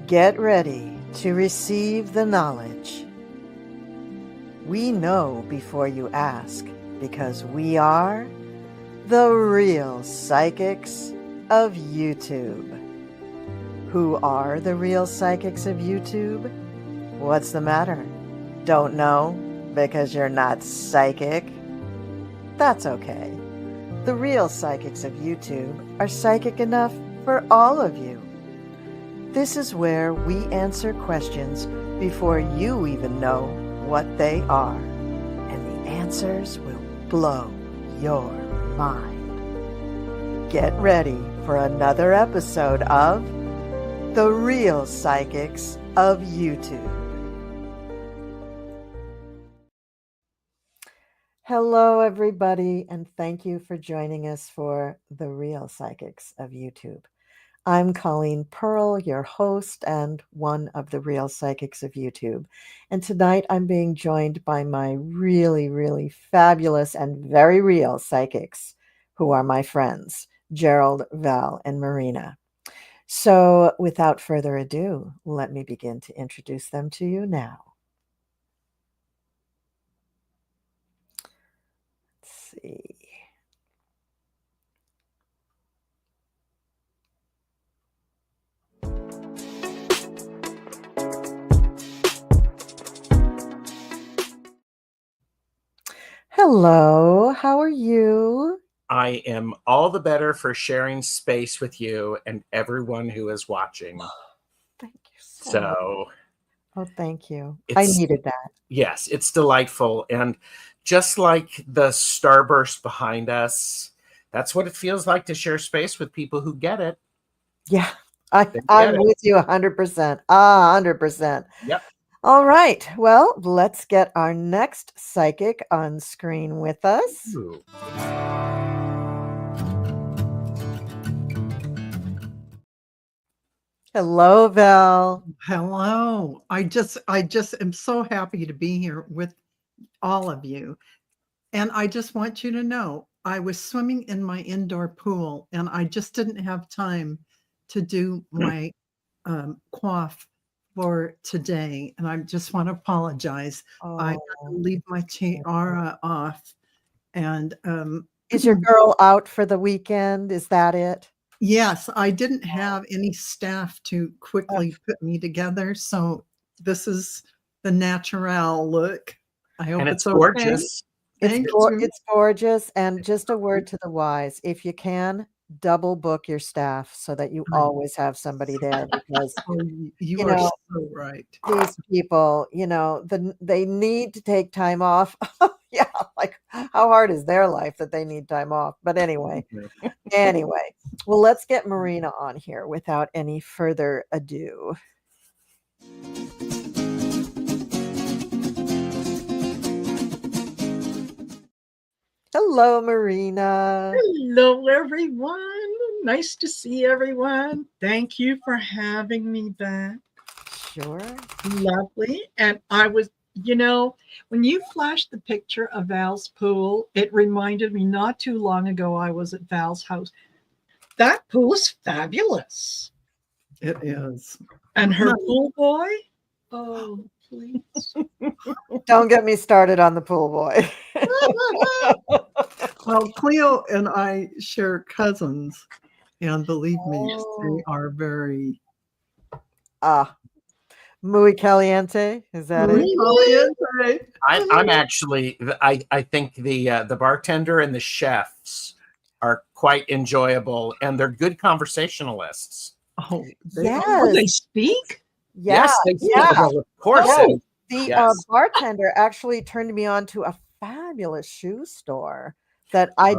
Get ready to receive the knowledge. We know before you ask, because we are the real psychics of YouTube. Who are the real psychics of YouTube? What's the matter? Don't know because you're not psychic? That's okay. The real psychics of YouTube are psychic enough for all of you. This is where we answer questions before you even know what they are, and the answers will blow your mind. Get ready for another episode of The Real Psychics of YouTube. Hello, everybody, and thank you for joining us for The Real Psychics of YouTube. I'm Colleen Pearl, your host and one of the real psychics of YouTube. And tonight I'm being joined by my really fabulous and very real psychics who are my friends, Gerald, Val, and Marina. So without further ado, let me begin to introduce them to you now. Let's see. Hello, how are you? I am all the better for sharing space with you and everyone who is watching. Thank you so much. Oh, thank you. I needed that. Yes, it's delightful. And just like the starburst behind us, that's what it feels like to share space with people who get it. Yeah, I'm with you 100%. 100%. Yep. All right. Well, let's get our next psychic on screen with us. Ooh. Hello, Val. Hello. I just am so happy to be here with all of you. And I just want you to know, I was swimming in my indoor pool and I just didn't have time to do my coif for today. And I just want to apologize. I had to leave my tiara off. And is your girl out for the weekend? Is that it? Yes, I didn't have any staff to quickly put me together. So this is the natural look. I hope it's okay. Gorgeous. It's gorgeous. And just a word to the wise, if you can, double book your staff so that you always have somebody there, because you are so right. These people, they need to take time off. Yeah, like how hard is their life that they need time off? But anyway, well, let's get Marina on here without any further ado. Hello, Marina. Hello, everyone. Nice to see everyone. Thank you for having me back. Sure. Lovely. And I was, when you flashed the picture of Val's pool, it reminded me not too long ago I was at Val's house. That pool is fabulous. It is. And her pool boy? Oh, please. Don't get me started on the pool boy. Well, Cleo and I share cousins, and believe me, they are very muy caliente. Is that it? I'm actually, I think the bartender and the chefs are quite enjoyable, and they're good conversationalists. Oh, they speak? Yes, they speak. Well, of course. The bartender actually turned me on to a fabulous shoe store that I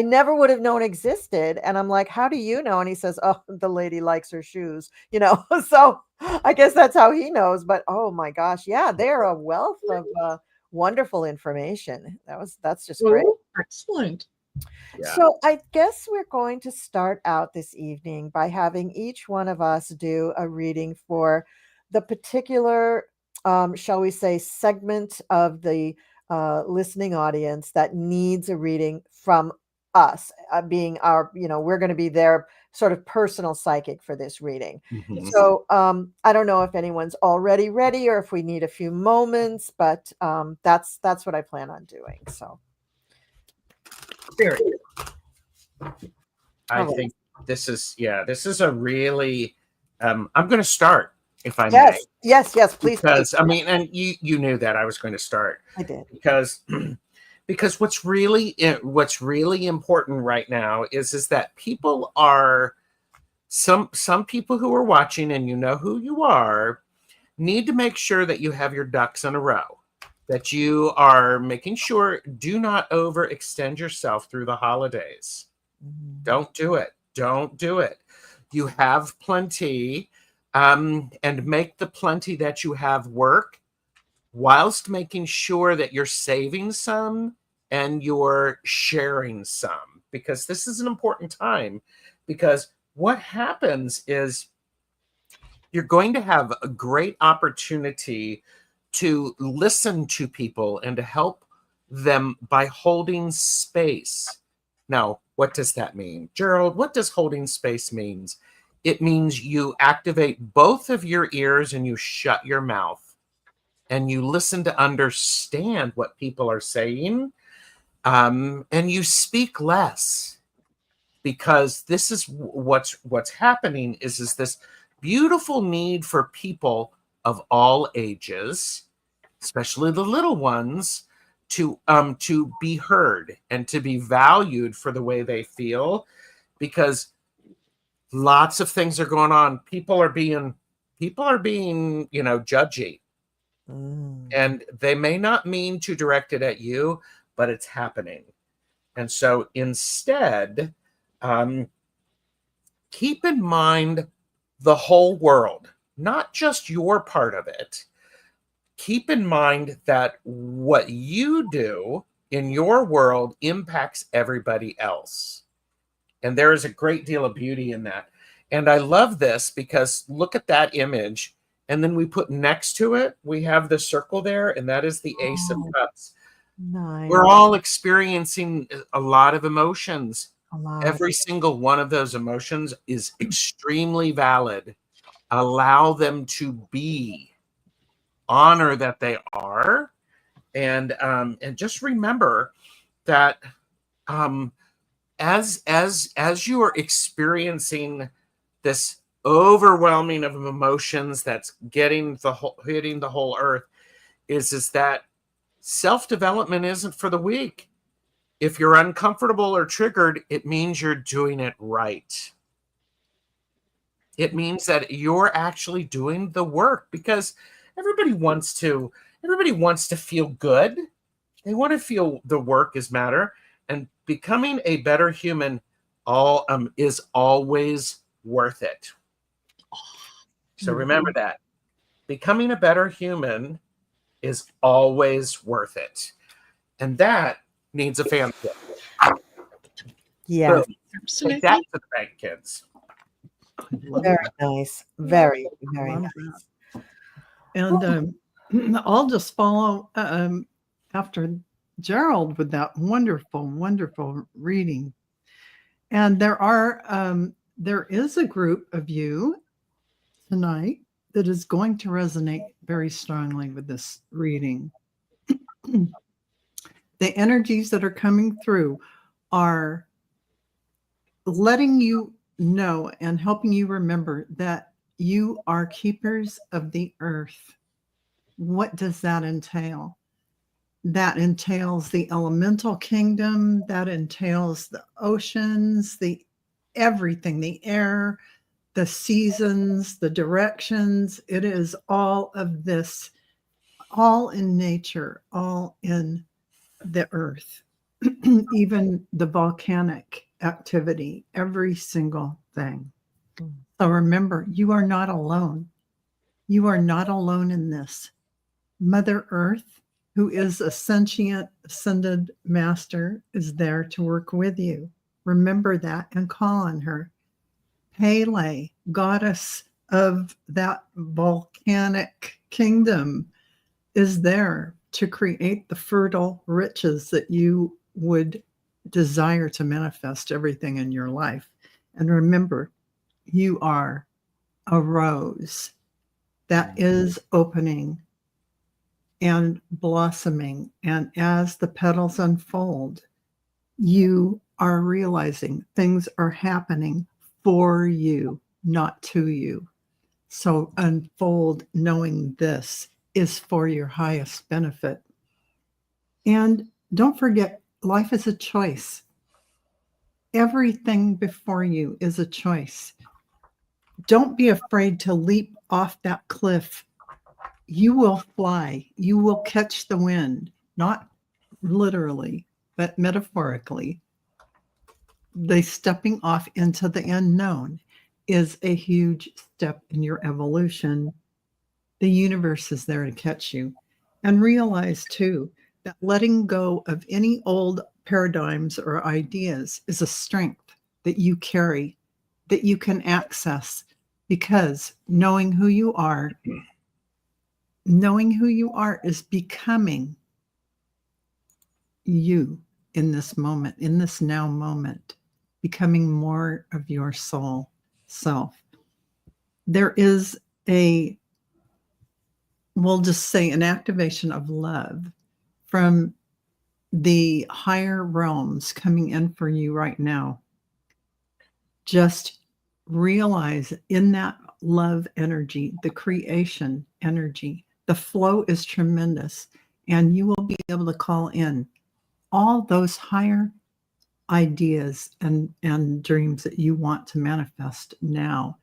never would have known existed. And I'm like, how do you know? And he says, oh, the lady likes her shoes, so I guess that's how he knows. But oh my gosh, yeah, they're a wealth of wonderful information. That's just great. Excellent. Yeah. So I guess we're going to start out this evening by having each one of us do a reading for the particular, shall we say, segment of the listening audience that needs a reading from us being our, we're going to be their sort of personal psychic for this reading. Mhm. So I don't know if anyone's already ready or if we need a few moments, but that's what I plan on doing. So Spirit. I Okay. think this is a really, I'm going to start, if I may. Yes, please. Because, I mean, and you knew that I was going to start. I did. Because what's really important right now is that people are, some people who are watching, and you know who you are, need to make sure that you have your ducks in a row, that you are making sure, do not overextend yourself through the holidays. Don't do it. Don't do it. You have plenty, and make the plenty that you have work, whilst making sure that you're saving some and you're sharing some, because this is an important time. Because what happens is you're going to have a great opportunity to listen to people and to help them by holding space. Now, what does that mean? Gerald, what does holding space means? It means you activate both of your ears and you shut your mouth and you listen to understand what people are saying, and you speak less, because this is what's happening is this beautiful need for people of all ages, especially the little ones, to be heard and to be valued for the way they feel, because lots of things are going on. People are being judgy, and they may not mean to direct it at you, but it's happening. And so instead, keep in mind the whole world, not just your part of it. Keep in mind that what you do in your world impacts everybody else. And there is a great deal of beauty in that. And I love this because look at that image. And then we put next to it, we have the circle there, and that is the Ace of Cups. Nice. We're all experiencing a lot of emotions. A lot. Every single one of those emotions is extremely valid. Allow them to be. Honor that they are, and just remember that as you are experiencing this overwhelming of emotions that's hitting the whole earth, is that self-development isn't for the weak. If you're uncomfortable or triggered, it means you're doing it right. It means that you're actually doing the work, because everybody wants to feel good. They want to feel the work is matter, and becoming a better human is always worth it. So remember that. Becoming a better human is always worth it. And that needs a fan club. Yeah. So take that to the bank, kids. Very nice. Very, very Love nice. that. And I'll just follow after Gerald with that wonderful, wonderful reading. And there is a group of you tonight that is going to resonate very strongly with this reading. The energies that are coming through are letting you know and helping you remember that you are keepers of the earth. What does that entail? That entails the elemental kingdom, that entails the oceans, the everything, the air, the seasons, the directions. It is all of this, all in nature, all in the earth, even the volcanic activity, every single thing. So remember, you are not alone. You are not alone in this. Mother Earth, who is a sentient, ascended master, is there to work with you. Remember that and call on her. Pele, goddess of that volcanic kingdom, is there to create the fertile riches that you would desire to manifest everything in your life. And remember, you are a rose that is opening and blossoming. And as the petals unfold, you are realizing things are happening for you, not to you. So unfold knowing this is for your highest benefit. And don't forget, life is a choice. Everything before you is a choice. Don't be afraid to leap off that cliff. You will fly. You will catch the wind, not literally, but metaphorically. The stepping off into the unknown is a huge step in your evolution. The universe is there to catch you. And realize, too, that letting go of any old paradigms or ideas is a strength that you carry, that you can access, because knowing who you are is becoming you in this moment, in this now moment, becoming more of your soul self. There is we'll just say, an activation of love from the higher realms coming in for you right now. Just realize in that love energy, the creation energy, the flow is tremendous, and you will be able to call in all those higher ideas and dreams that you want to manifest now.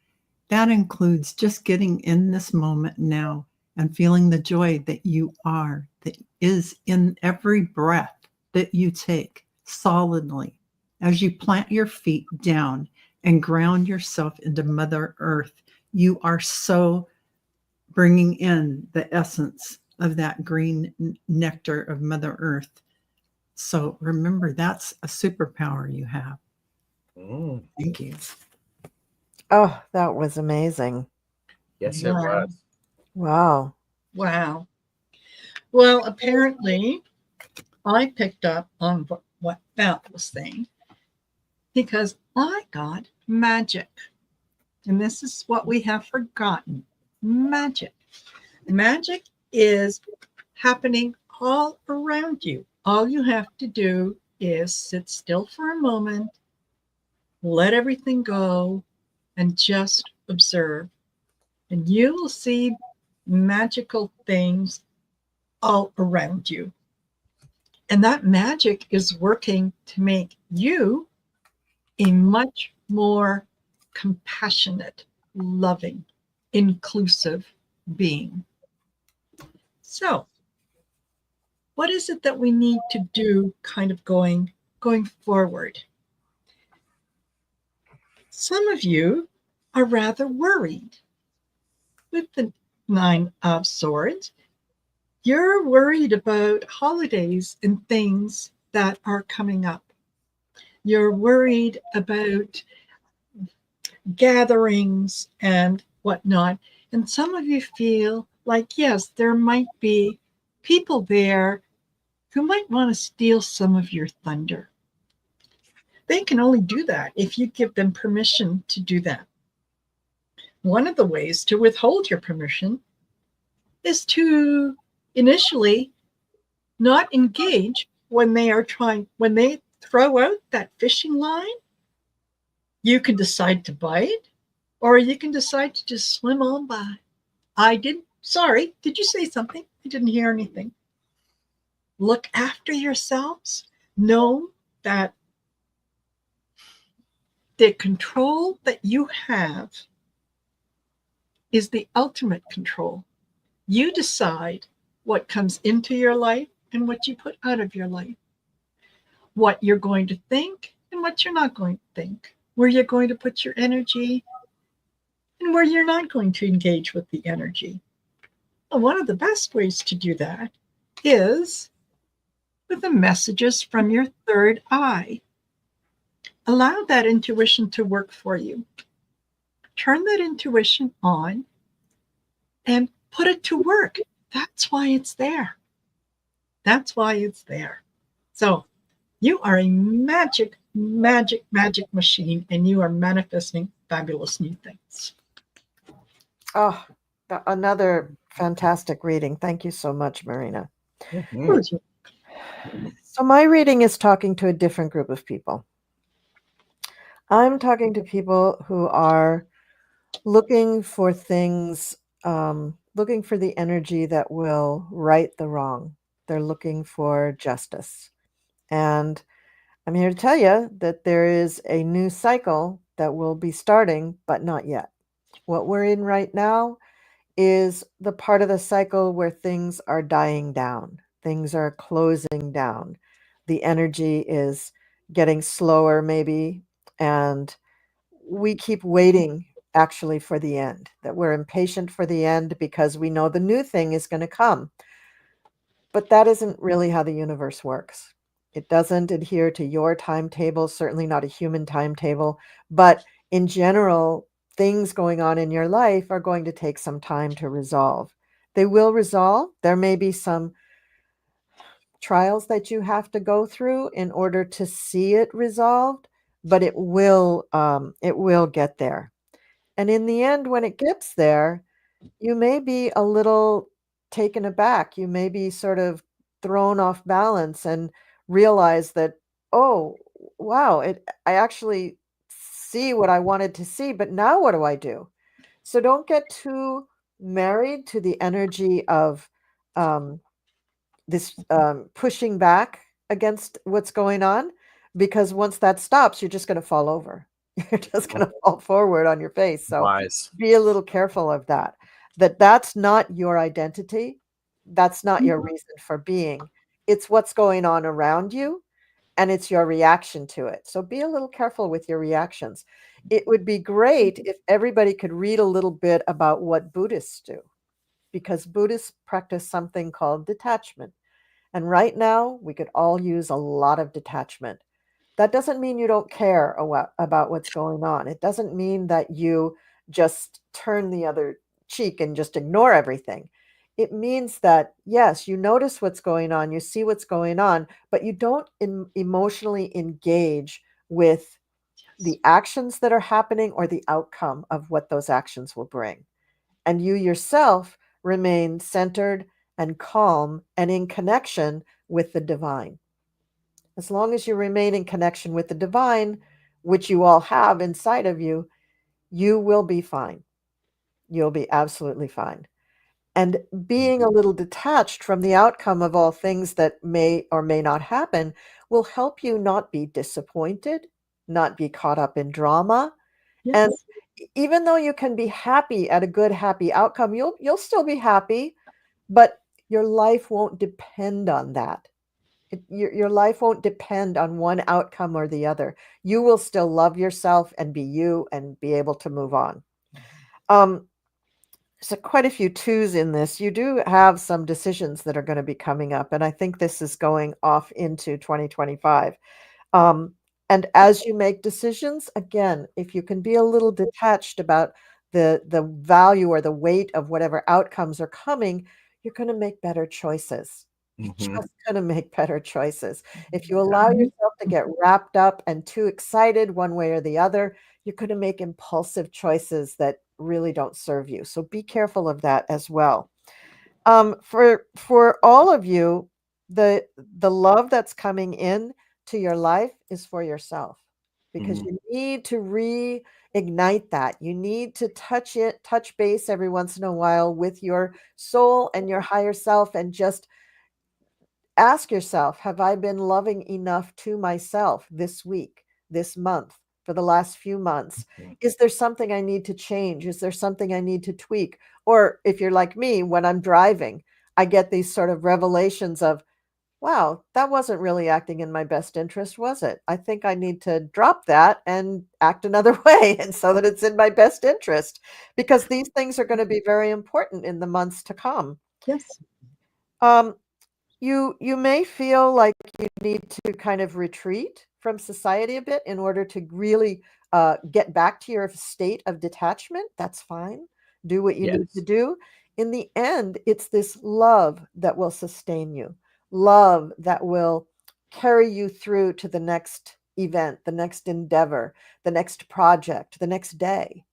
That includes just getting in this moment now and feeling the joy that you are, that is in every breath that you take solidly as you plant your feet down and ground yourself into Mother Earth. You are so bringing in the essence of that green nectar of Mother Earth. So remember, that's a superpower you have. Thank you. Oh, that was amazing. Yes, it was. Wow. Wow. Well, apparently, I picked up on what Val was saying because I got magic. And this is what we have forgotten. Magic. Magic is happening all around you. All you have to do is sit still for a moment, let everything go, and just observe. And you will see magical things all around you. And that magic is working to make you a much more compassionate, loving, inclusive being. So, what is it that we need to do kind of going forward? Some of you are rather worried with the Nine of Swords. You're worried about holidays and things that are coming up. You're worried about gatherings and whatnot. And some of you feel like, yes, there might be people there who might want to steal some of your thunder. They can only do that if you give them permission to do that. One of the ways to withhold your permission is to initially not engage when they throw out that fishing line. You can decide to bite, or you can decide to just swim on by. Sorry, did you say something? I didn't hear anything. Look after yourselves. Know that the control that you have is the ultimate control. You decide what comes into your life and what you put out of your life, what you're going to think and what you're not going to think, where you're going to put your energy and where you're not going to engage with the energy. And one of the best ways to do that is with the messages from your third eye. Allow that intuition to work for you. Turn that intuition on and put it to work. That's why it's there. That's why it's there. So You are a magic, magic, magic machine, and you are manifesting fabulous new things. Oh, another fantastic reading. Thank you so much, Marina. Mhm. So my reading is talking to a different group of people. I'm talking to people who are looking for things, looking for the energy that will right the wrong. They're looking for justice. And I'm here to tell you that there is a new cycle that will be starting, but not yet. What we're in right now is the part of the cycle where things are dying down, things are closing down. The energy is getting slower, maybe, and we keep waiting actually for the end, that we're impatient for the end because we know the new thing is going to come. But that isn't really how the universe works. It doesn't adhere to your timetable, certainly not a human timetable. But in general, things going on in your life are going to take some time to resolve. They will resolve. There may be some trials that you have to go through in order to see it resolved, but it will get there. And in the end, when it gets there, you may be a little taken aback. You may be sort of thrown off balance and realize that, oh, wow, I actually see what I wanted to see, but now what do I do? So don't get too married to the energy of um, this pushing back against what's going on, because once that stops, you're just going to fall over. You're just going to fall forward on your face. So Wise. be a little careful of that. That's not your identity. That's not your reason for being. It's what's going on around you, and it's your reaction to it. So be a little careful with your reactions. It would be great if everybody could read a little bit about what Buddhists do, because Buddhists practice something called detachment. And right now, we could all use a lot of detachment. That doesn't mean you don't care about what's going on. It doesn't mean that you just turn the other cheek and just ignore everything. It means that, yes, you notice what's going on, you see what's going on, but you don't emotionally engage with the actions that are happening or the outcome of what those actions will bring. And you yourself remain centered and calm and in connection with the divine. As long as you remain in connection with the divine, which you all have inside of you, you will be fine. You'll be absolutely fine. And being a little detached from the outcome of all things that may or may not happen will help you not be disappointed, not be caught up in drama. And Yes. even though you can be happy at a good, happy outcome, you'll still be happy, but your life won't depend on that. Your life won't depend on one outcome or the other. You will still love yourself and be you and be able to move on. So quite a few twos in this. You do have some decisions that are going to be coming up, and I think this is going off into 2025. And as you make decisions, again, if you can be a little detached about the value or the weight of whatever outcomes are coming, you're going to make better choices. You're Mhm. just going to make better choices. If you allow yourself to get wrapped up and too excited one way or the other, you're going to make impulsive choices that really don't serve you. So be careful of that as well. For all of you, the love that's coming in to your life is for yourself, because you need to reignite that. You need to touch base every once in a while with your soul and your higher self, and just ask yourself, have I been loving enough to myself this week, this month, for the last few months? Is there something I need to change? Is there something I need to tweak? Or if you're like me, when I'm driving, I get these sort of revelations of, wow, that wasn't really acting in my best interest, was it? I think I need to drop that and act another way, and so that it's in my best interest, because these things are going to be very important in the months to come. Yes. Um, you may feel like you need to kind of retreat from society a bit in order to really get back to your state of detachment. That's fine. Do what you need to Yes. do. In the end, it's this love that will sustain you, love that will carry you through to the next event, the next endeavor, the next project, the next day.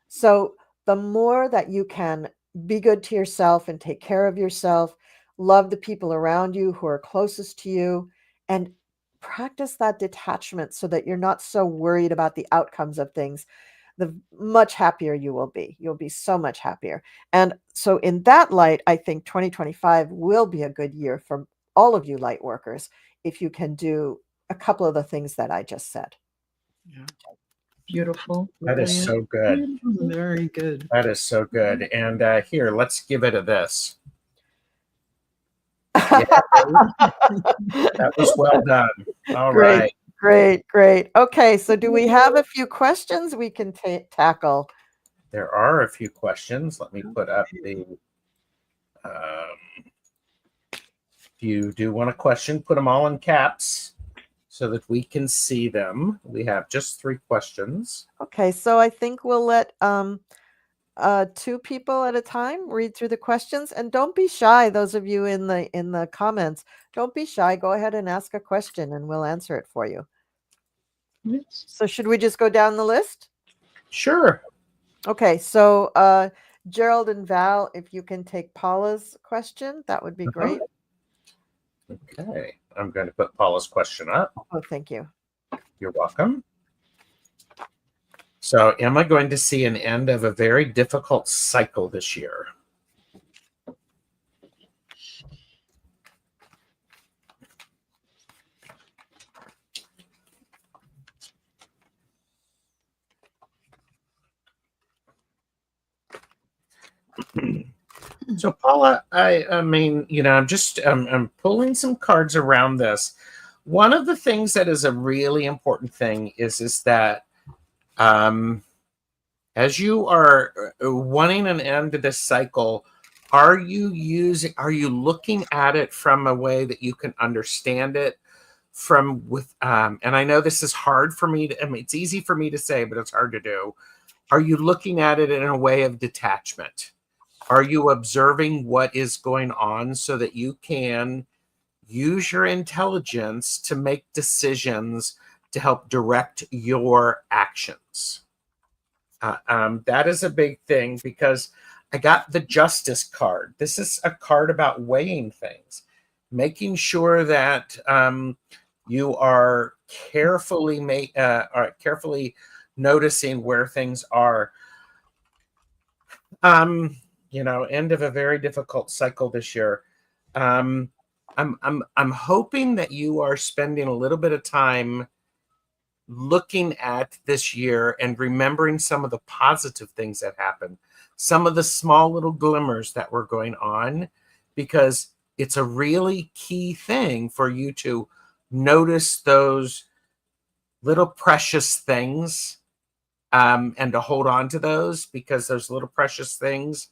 So the more that you can be good to yourself and take care of yourself, love the people around you who are closest to you, and practice that detachment so that you're not so worried about the outcomes of things, the much happier you will be. You'll be so much happier. And so in that light, I think 2025 will be a good year for all of you light workers if you can do a couple of the things that I just said. Yeah. Beautiful. That is so good. Very good. That is so good. And here, let's give it a this. Yeah, that was well done. All Great. right. Great. Okay, so do we have a few questions we can tackle? There are a few questions. Let me put up the. If you do want a question, put them all in caps so that we can see them. We have just 3 questions. Okay, so I think we'll let 2 people at a time read through the questions, and don't be shy. Those of you in the comments, don't be shy. Go ahead and ask a question, and we'll answer it for you. Yes. So should we just go down the list? Sure. Okay, so Gerald and Val, if you can take Paula's question, that would be great. Okay, I'm going to put Paula's question up. Oh, thank you. You're welcome. So, am I going to see an end of a very difficult cycle this year? So, Paula, I mean, you know, I'm pulling some cards around this. One of the things that is a really important thing is that as you are wanting an end to this cycle, are you looking at it from a way that you can understand it and I know this is hard for me to, I mean, it's easy for me to say, but it's hard to do. Are you looking at it in a way of detachment? Are you observing what is going on so that you can use your intelligence to make decisions to help direct your actions? That is a big thing because I got the Justice card. This is a card about weighing things, making sure that you are carefully noticing where things are. You know, end of a very difficult cycle this year. I'm hoping that you are spending a little bit of time looking at this year and remembering some of the positive things that happened, some of the small little glimmers that were going on, because it's a really key thing for you to notice those little precious things and to hold on to those, because those little precious things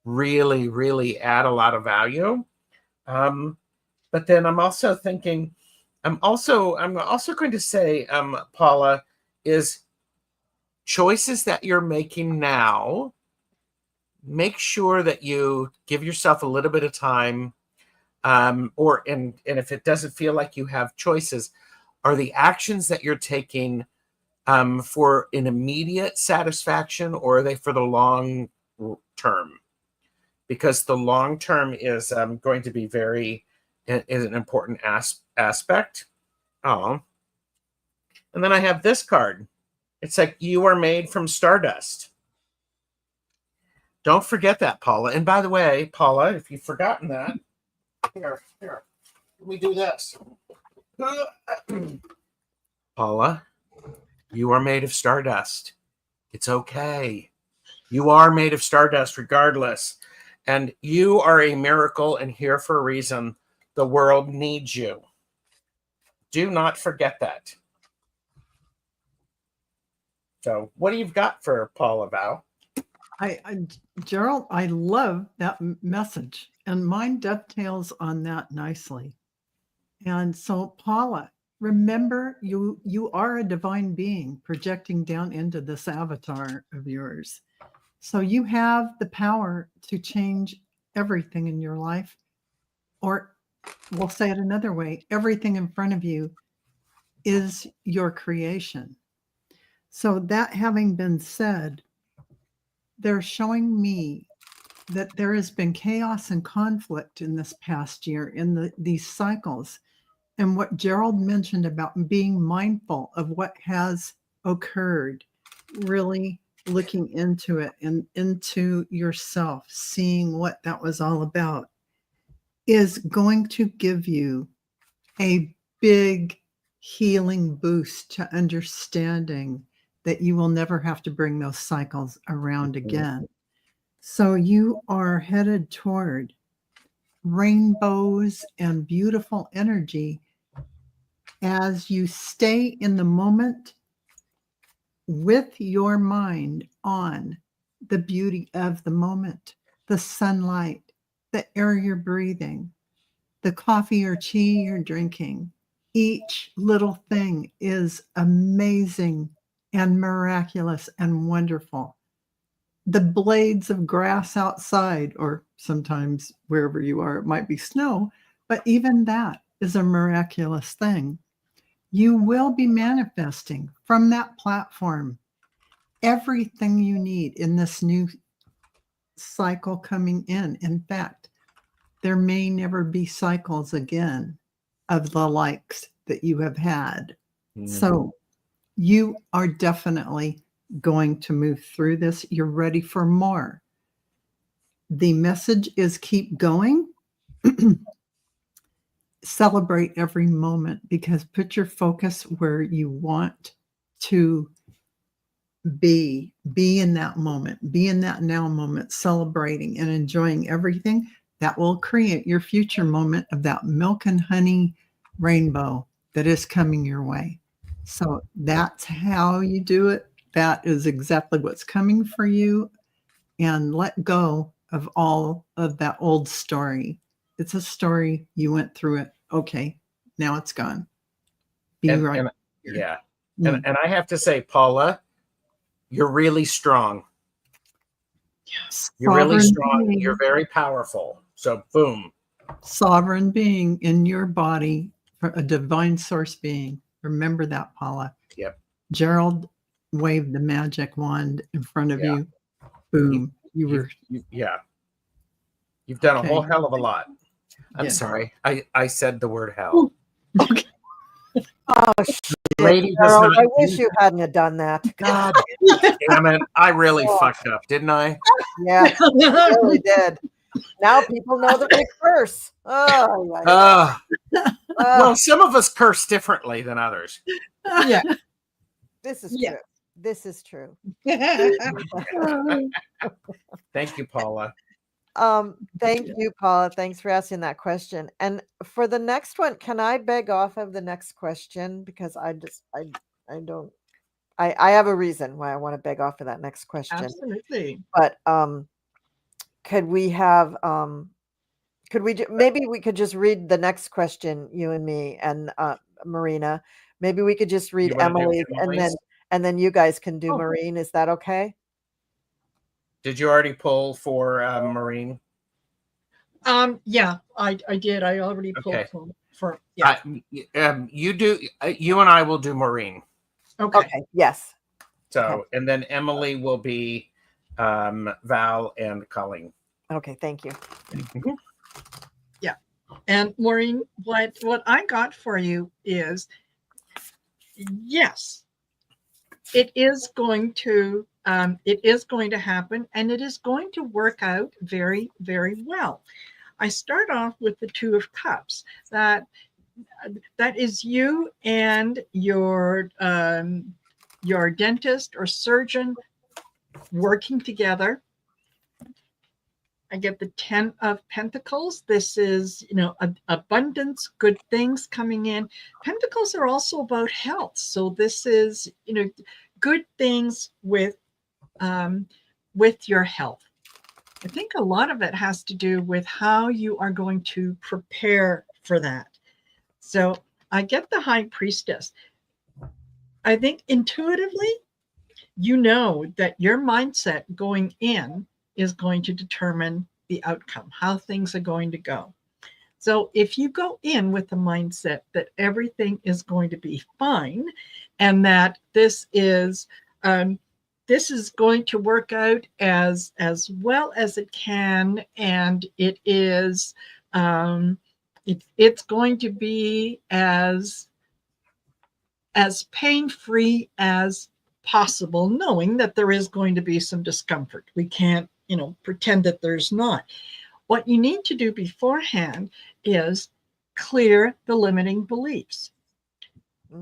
really add a lot of value. But then I'm also thinking, I'm also going to say, Paula, is choices that you're making now, make sure that you give yourself a little bit of time, and if it doesn't feel like you have choices, are the actions that you're taking for an immediate satisfaction, or are they for the long term? Because the long term is going to be is an important aspect. Oh, and then I have this card. It's like, you are made from stardust. Don't forget that, Paula. And by the way, Paula, if you've forgotten that, here, let me do this. Paula, you are made of stardust. It's okay. You are made of stardust regardless. And you are a miracle and here for a reason. The world needs you. Do not forget that. So what do you've got for Paula, Val? Gerald, I love that message, and mine dovetails on that nicely. And so, Paula, remember, you are a divine being projecting down into this avatar of yours. So you have the power to change everything in your life, or we'll say it another way, everything in front of you is your creation. So that having been said, they're showing me that there has been chaos and conflict in this past year in these cycles. And what Gerald mentioned about being mindful of what has occurred, really looking into it and into yourself, seeing what that was all about, is going to give you a big healing boost to understanding that you will never have to bring those cycles around again. So you are headed toward rainbows and beautiful energy as you stay in the moment with your mind on the beauty of the moment, the sunlight, the air you're breathing, the coffee or tea you're drinking. Each little thing is amazing and miraculous and wonderful. The blades of grass outside, or sometimes wherever you are, it might be snow, but even that is a miraculous thing. You will be manifesting from that platform everything you need in this new cycle coming in. In fact, there may never be cycles again of the likes that you have had. So you are definitely going to move through this. You're ready for more. The message is keep going. Celebrate every moment, because put your focus where you want to be in that moment, be in that now moment, celebrating and enjoying everything. That will create your future moment of that milk and honey rainbow that is coming your way. So that's how you do it. That is exactly what's coming for you. And let go of all of that old story. It's a story. You went through it. Okay, now it's gone. Be right. And, yeah. And I have to say, Paula, you're really strong. You're really strong. Being, you're very powerful. So boom. Sovereign being in your body, a divine source being. Remember that, Paula. Yep. Gerald waved the magic wand in front of you. Boom. You've done a whole hell of a lot. I'm sorry. I said the word hell. Okay. Oh, shit, Gerald, I wish you hadn't have done that. God damn it. I really fucked up, didn't I? Yeah, you really did. Now people know that we curse. Oh, well, some of us curse differently than others. Yeah. This is true. This is true. Thank you, Paula. Thank you, Paula. Thanks for asking that question. And for the next one, can I beg off of the next question? Because I have a reason why I want to beg off of that next question. Absolutely. But could we have maybe we could just read the next question, you and me and Marina. Maybe we could just read Emily's and then you guys can do Marine. Is that okay? Did you already pull for Marine? Yeah, I did. I already pulled for you do. You and I will do Marine. Okay. Yes. So and then Emily will be Val and Colleen. Okay. Thank you. Yeah, and Maureen, what I got for you is yes, it is going to happen, and it is going to work out very, very well. I start off with the Two of Cups. That is you and your dentist or surgeon working together. I get the 10 of Pentacles. This is, abundance, good things coming in. Pentacles are also about health. So this is, good things with your health. I think a lot of it has to do with how you are going to prepare for that. So I get the High Priestess. I think intuitively, you know that your mindset going in is going to determine the outcome, how things are going to go. So if you go in with the mindset that everything is going to be fine, and that this is going to work out as well as it can, and it is it's going to be as pain-free as possible, knowing that there is going to be some discomfort. We can't, pretend that there's not. What you need to do beforehand is clear the limiting beliefs.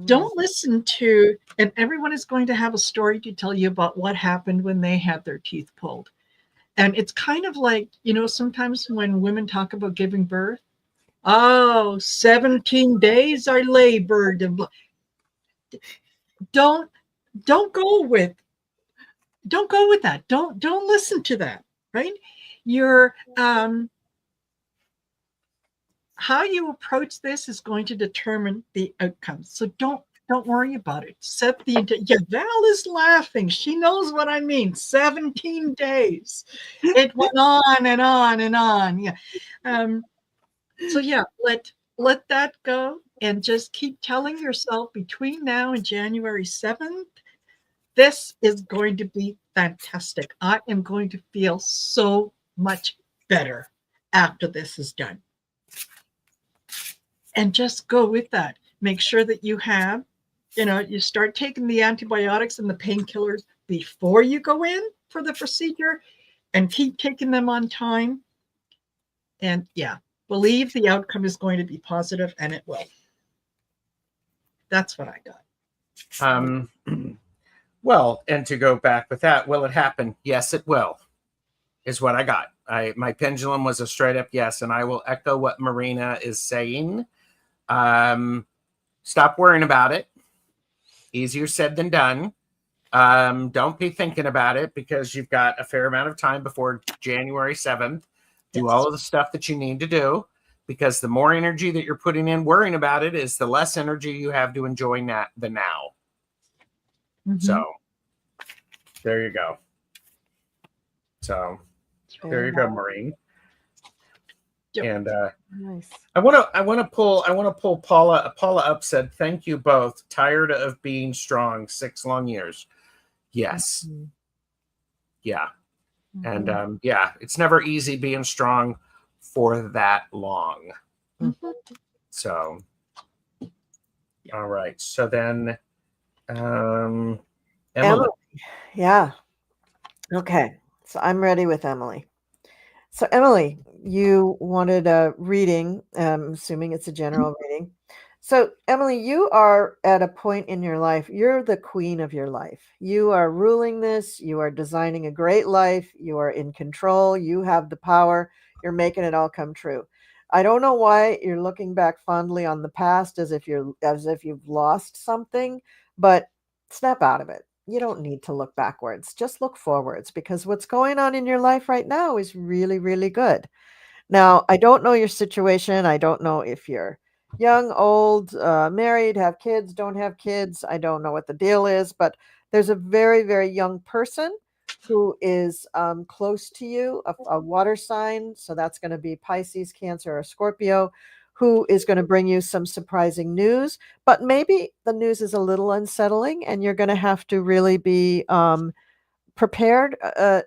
Don't listen to, and everyone is going to have a story to tell you about what happened when they had their teeth pulled. And it's kind of like, sometimes when women talk about giving birth, 17 days I labored. And don't go with that. Don't listen to that, right? Your how you approach this is going to determine the outcome. So don't worry about it. Set the Val is laughing. She knows what I mean. 17 days. It went on and on and on. Yeah. So yeah, let that go and just keep telling yourself between now and January 7th, this is going to be fantastic. I am going to feel so much better after this is done. And just go with that. Make sure that you have, you start taking the antibiotics and the painkillers before you go in for the procedure, and keep taking them on time. And yeah, believe the outcome is going to be positive, and it will. That's what I got. Well, and to go back with that, will it happen? Yes, it will, is what I got. My pendulum was a straight up yes, and I will echo what Marina is saying. Stop worrying about it. Easier said than done. Don't be thinking about it, because you've got a fair amount of time before January 7th. Do all of the stuff that you need to do, because the more energy that you're putting in worrying about it is the less energy you have to enjoy the now. Mm-hmm. So there you go. So there you go, Maureen. Yep. And nice. I want to pull Paula up. Said, thank you both. Tired of being strong 6 long years. Yes. Mm-hmm. Yeah. Mm-hmm. And yeah, it's never easy being strong for that long. Mm-hmm. So all right. So then Emily. Yeah. Okay. So I'm ready with Emily. So Emily, you wanted a reading. Assuming it's a general reading. So Emily, you are at a point in your life. You're the queen of your life. You are ruling this. You are designing a great life. You are in control. You have the power. You're making it all come true. I don't know why you're looking back fondly on the past as if you've lost something, but snap out of it. You don't need to look backwards. Just look forwards, because what's going on in your life right now is really, really good. Now, I don't know your situation. I don't know if you're young, old, married, have kids, don't have kids. I don't know what the deal is, but there's a very, very young person who is close to you, a water sign. So that's going to be Pisces, Cancer, or Scorpio, who is going to bring you some surprising news. But maybe the news is a little unsettling, and you're going to have to really be prepared to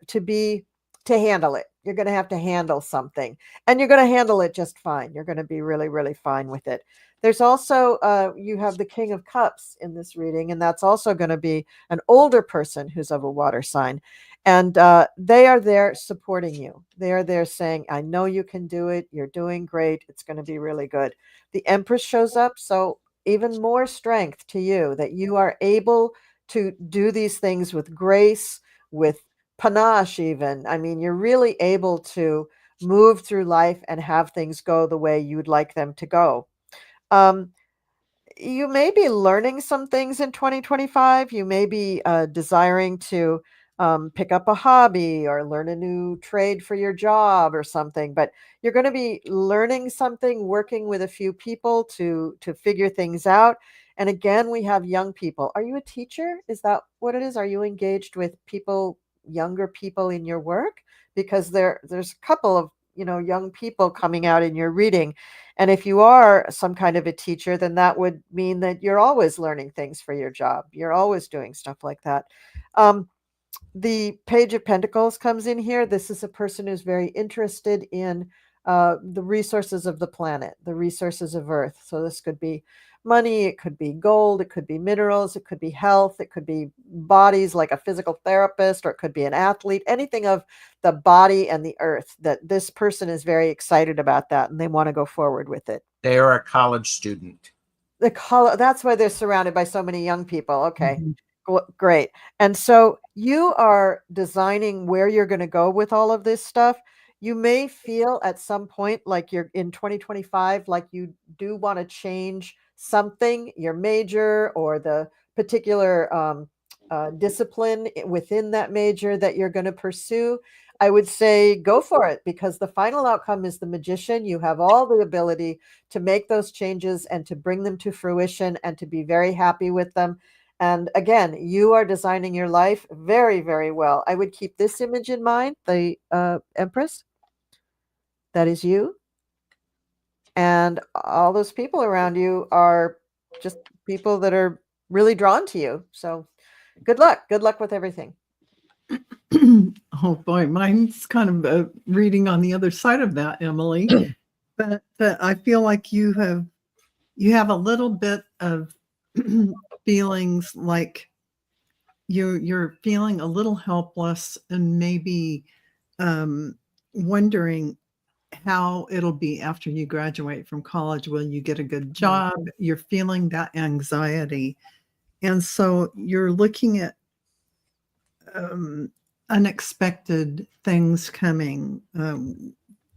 handle it. You're going to have to handle something, and you're going to handle it just fine. You're going to be really, really fine with it. There's also, you have the King of Cups in this reading, and that's also going to be an older person who's of a water sign. And they are there supporting you. They are there saying, I know you can do it. You're doing great. It's going to be really good. The Empress shows up. So even more strength to you that you are able to do these things with grace, with panache even. I mean, you're really able to move through life and have things go the way you'd like them to go. You may be learning some things in 2025. You may be desiring to pick up a hobby or learn a new trade for your job or something, but you're going to be learning something, working with a few people to figure things out. And again, we have young people. Are you a teacher? Is that what it is? Are you engaged with people, younger people in your work? Because there's a couple of young people coming out in your reading. And if you are some kind of a teacher, then that would mean that you're always learning things for your job. You're always doing stuff like that. The Page of Pentacles comes in here. This is a person who's very interested in the resources of the planet, the resources of Earth. So this could be money, it could be gold, it could be minerals, it could be health, it could be bodies like a physical therapist, or it could be an athlete, anything of the body and the earth. That this person is very excited about that and they want to go forward with it. They are a college student. That's why they're surrounded by so many young people. Okay. Mhm. Great. And so you are designing where you're going to go with all of this stuff. You may feel at some point like you're in 2025, like you do want to change something, your major or the particular discipline within that major that you're going to pursue. I would say go for it, because the final outcome is the Magician. You have all the ability to make those changes and to bring them to fruition and to be very happy with them. And again, you are designing your life very, very well. I would keep this image in mind, the Empress. That is you. And all those people around you are just people that are really drawn to you. So good luck. Good luck with everything. Oh boy, mine's kind of reading on the other side of that, Emily. but I feel like you have a little bit of feelings like you're feeling a little helpless and maybe wondering how it'll be after you graduate from college. Will you get a good job? You're feeling that anxiety. And so you're looking at unexpected things coming,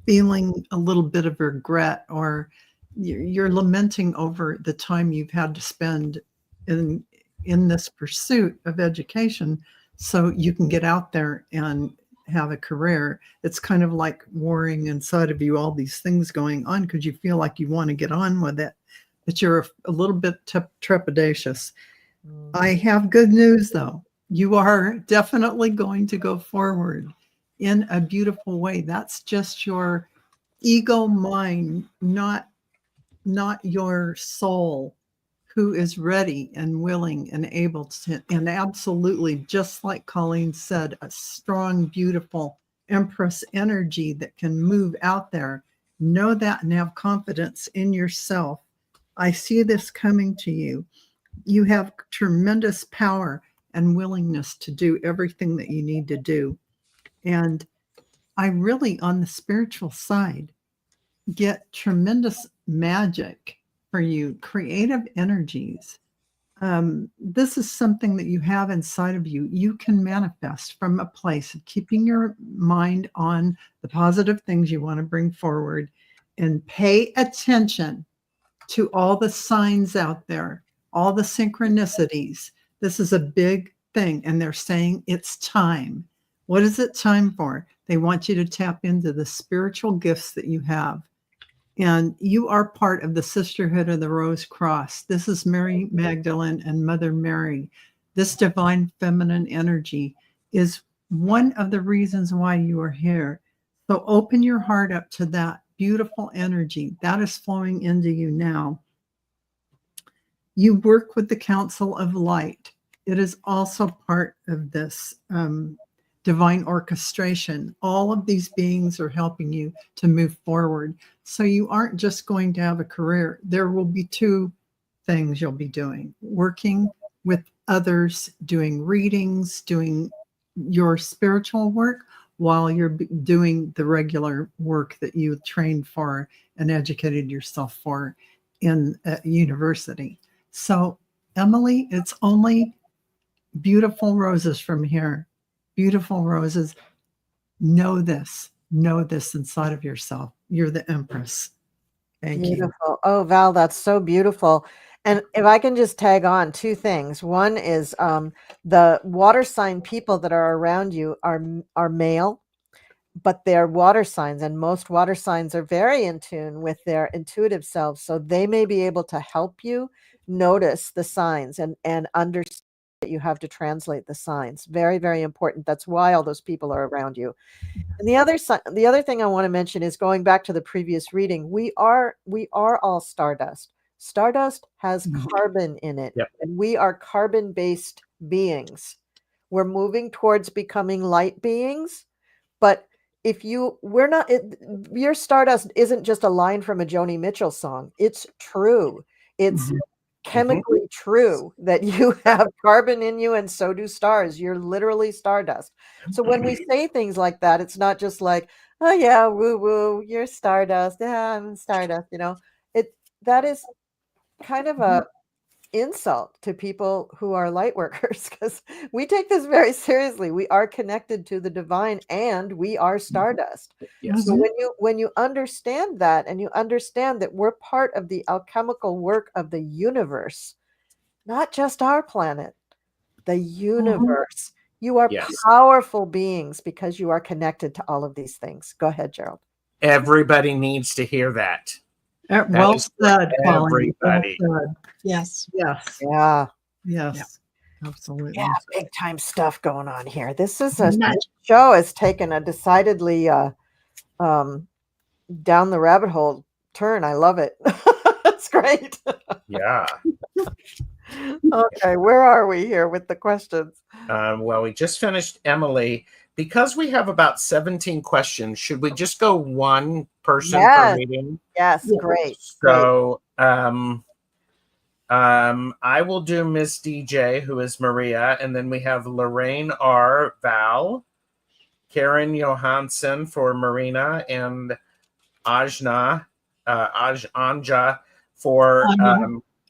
feeling a little bit of regret, or you're lamenting over the time you've had to spend in this pursuit of education so you can get out there and have a career. It's kind of like warring inside of you, all these things going on, because you feel like you want to get on with it, but you're a little bit trepidatious. I have good news, though. You are definitely going to go forward in a beautiful way. That's just your ego mind, not your soul, who is ready and willing and able to, and absolutely, just like Colleen said, a strong, beautiful Empress energy that can move out there. Know that and have confidence in yourself. I see this coming to you. You have tremendous power and willingness to do everything that you need to do. And I really, on the spiritual side, get tremendous magic for you, creative energies. This is something that you have inside of you. You can manifest from a place of keeping your mind on the positive things you want to bring forward, and pay attention to all the signs out there, all the synchronicities. This is a big thing, and they're saying it's time. What is it time for? They want you to tap into the spiritual gifts that you have. And you are part of the Sisterhood of the Rose Cross. This is Mary Magdalene and Mother Mary. This divine feminine energy is one of the reasons why you are here. So open your heart up to that beautiful energy that is flowing into you now. You work with the Council of Light. It is also part of this divine orchestration. All of these beings are helping you to move forward. So you aren't just going to have a career. There will be two things you'll be doing: working with others, doing readings, doing your spiritual work, while you're doing the regular work that you trained for and educated yourself for in a university. So, Emily, it's only beautiful roses from here. Beautiful roses. Know this inside of yourself. You're the Empress. Thank you. Beautiful. Oh, Val, that's so beautiful. And if I can just tag on two things. One is the water sign people that are around you are male, but they're water signs, and most water signs are very in tune with their intuitive selves. So they may be able to help you notice the signs and understand that you have to translate the signs. Very, very important. That's why all those people are around you. And the other thing I want to mention is, going back to the previous reading, we are all stardust. Stardust has carbon in it, Yep. and we are carbon-based beings. We're moving towards becoming light beings, but your stardust isn't just a line from a Joni Mitchell song. It's true. It's chemically true that you have carbon in you, and so do stars. You're literally stardust. So when we say things like that, it's not just like, oh yeah, woo woo, you're stardust. Yeah, I'm stardust. That is kind of a insult to people who are light workers, because we take this very seriously. We are connected to the divine, and we are stardust. Yes. So when you understand that, and you understand that we're part of the alchemical work of the universe, not just our planet, the universe, you are Yes. powerful beings because you are connected to all of these things. Go ahead, Gerald. Everybody needs to hear that. Well is said, Colleen. Well everybody. said. Yes. Yes. Yeah. Yes. Absolutely. Yeah, big time stuff going on here. This Magic. show has taken a decidedly down the rabbit hole turn. I love it. It's great. Yeah. Okay, where are we here with the questions? Well, we just finished Emily. Because we have about 17 questions, should we just go one person per reading? Yes, great. So I will do Miss DJ, who is Maria, and then we have Lorraine R. Val, Karen Johansson for Marina, and Anja for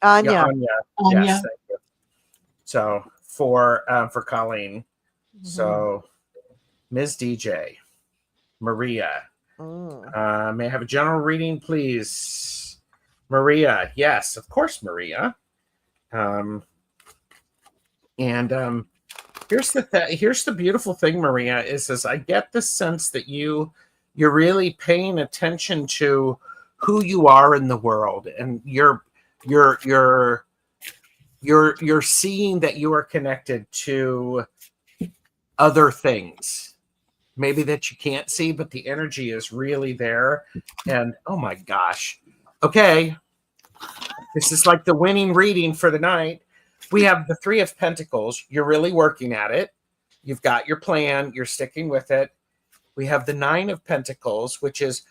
Anya. Yes, thank you. So for Colleen. So Ms. DJ, Maria. May I have a general reading, please? Maria, yes, of course, Maria. Here's the beautiful thing, Maria, is I get the sense that you're really paying attention to who you are in the world, and you're seeing that you are connected to other things, maybe that you can't see, but the energy is really there. And oh my gosh. Okay. This is like the winning reading for the night. We have the Three of Pentacles. You're really working at it. You've got your plan. You're sticking with it. We have the Nine of Pentacles, which is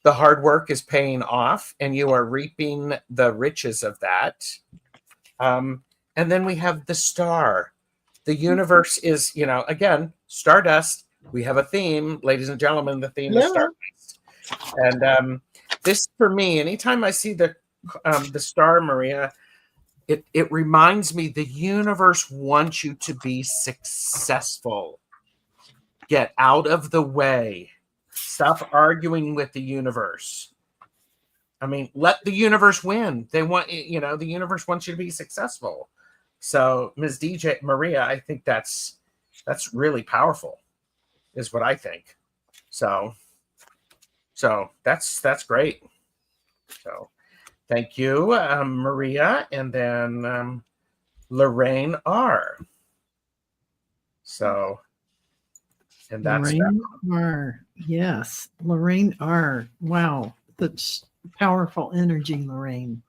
the hard work is paying off, and you are reaping the riches of that. And then we have the Star. The universe is, again, stardust. We have a theme, ladies and gentlemen. The theme is stardust. And this, for me, anytime I see the star, Maria, it reminds me the universe wants you to be successful. Get out of the way. Stop arguing with the universe. I mean, let the universe win. They want, the universe wants you to be successful. So, Ms. DJ Maria, I think that's really powerful, is what I think. So that's great. So, thank you, Maria, and then Lorraine R. So, and that's Lorraine R. Yes, Lorraine R. Wow, that's powerful energy, Lorraine.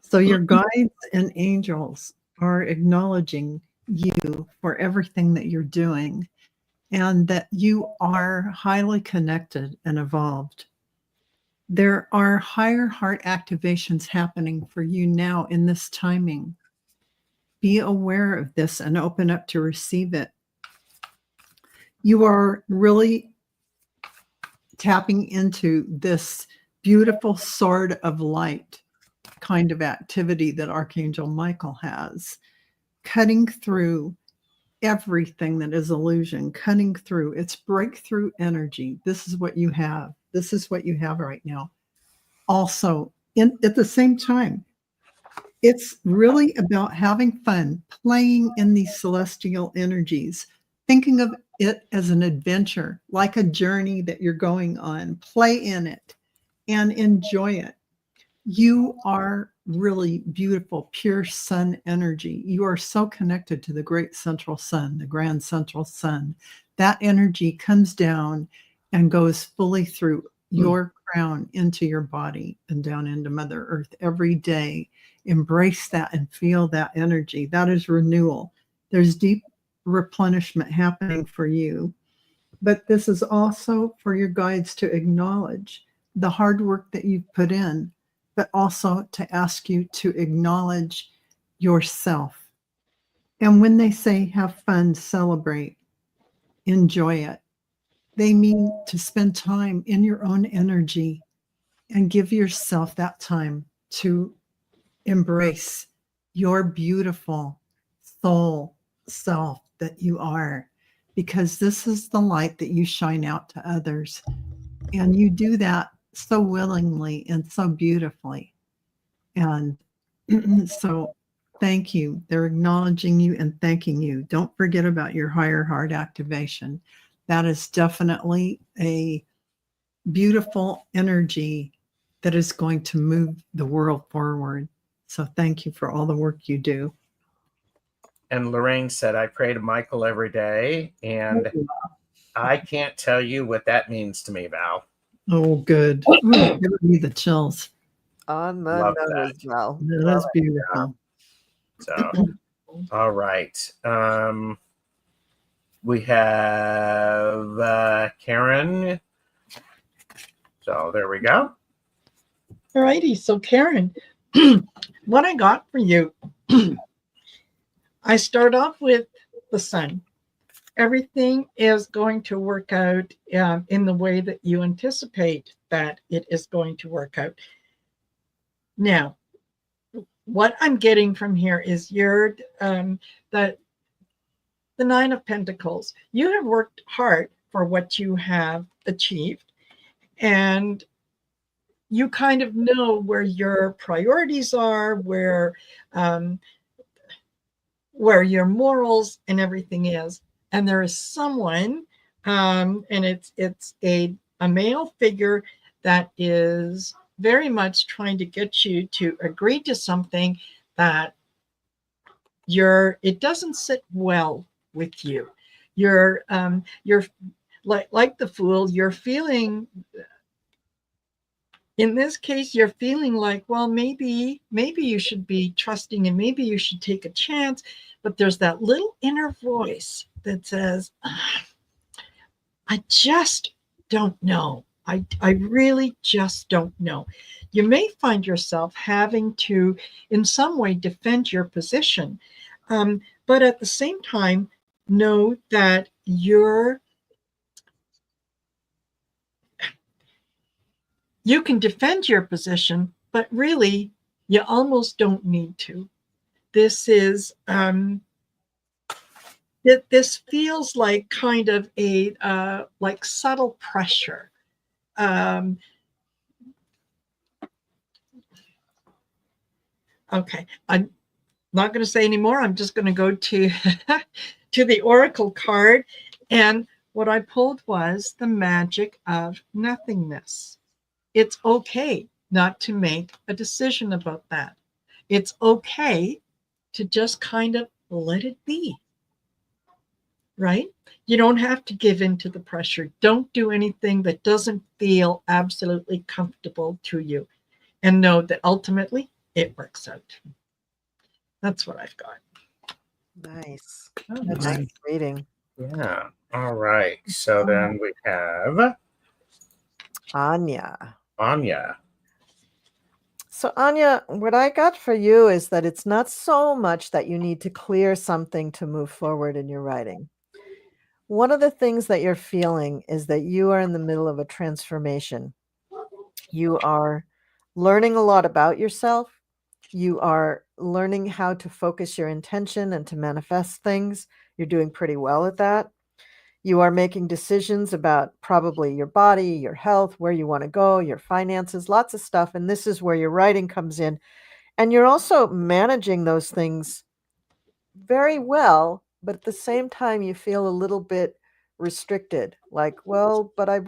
So your guides and angels are acknowledging you for everything that you're doing, and that you are highly connected and evolved. There are higher heart activations happening for you now in this timing. Be aware of this and open up to receive it. You are really tapping into this beautiful sword of light kind of activity that Archangel Michael has, cutting through everything that is illusion, cutting through. It's breakthrough energy. This is what you have. This is what you have right now. Also, at the same time, it's really about having fun, playing in these celestial energies, thinking of it as an adventure, like a journey that you're going on. Play in it and enjoy it. You are really beautiful, pure sun energy. You are so connected to the great central sun, the grand central sun. That energy comes down and goes fully through your crown into your body and down into Mother Earth every day. Embrace that and feel that energy. That is renewal. There's deep replenishment happening for you. But this is also for your guides to acknowledge the hard work that you've put in, but also to ask you to acknowledge yourself. And when they say have fun, celebrate, enjoy it, they mean to spend time in your own energy and give yourself that time to embrace your beautiful soul self that you are, because this is the light that you shine out to others. And you do that so willingly and so beautifully. And so thank you. They're acknowledging you and thanking you. Don't forget about your higher heart activation. That is definitely a beautiful energy that is going to move the world forward. So thank you for all the work you do. And Lorraine said, I pray to Michael every day. And I can't tell you what that means to me, Val. Oh, good. Ooh, giving me the chills. On the Love nose, Val. That is beautiful. So, all right. We have Karen. So there we go. All righty. So Karen, what I got for you, I start off with the sun. Everything is going to work out in the way that you anticipate that it is going to work out. Now, what I'm getting from here is you're the Nine of Pentacles. You have worked hard for what you have achieved, and you kind of know where your priorities are, where your morals and everything is. And there is someone, and it's a male figure that is very much trying to get you to agree to something that it doesn't sit well with you. You're like the Fool, you're feeling, in this case, you're feeling like, well, maybe you should be trusting and maybe you should take a chance. But there's that little inner voice that says, I just don't know. I really just don't know. You may find yourself having to, in some way, defend your position. But at the same time, know that you can defend your position, but really, you almost don't need to. This is, this feels like kind of a, like subtle pressure. Okay, I'm not going to say anymore. I'm just going to go to to the Oracle card, and what I pulled was the magic of nothingness. It's okay not to make a decision about that. It's okay to just kind of let it be, right? You don't have to give in to the pressure. Don't do anything that doesn't feel absolutely comfortable to you, and know that ultimately it works out. That's what I've got. Nice. Oh, That's nice. nice reading. Yeah. All right. So then we have Anya. Anya. So, Anya, what I got for you is that it's not so much that you need to clear something to move forward in your writing. One of the things that you're feeling is that you are in the middle of a transformation. You are learning a lot about yourself. You are learning how to focus your intention and to manifest things. You're doing pretty well at that. You are making decisions about probably your body, your health, where you want to go, your finances, lots of stuff. And this is where your writing comes in. And you're also managing those things very well, but at the same time, you feel a little bit restricted. Like, well, but I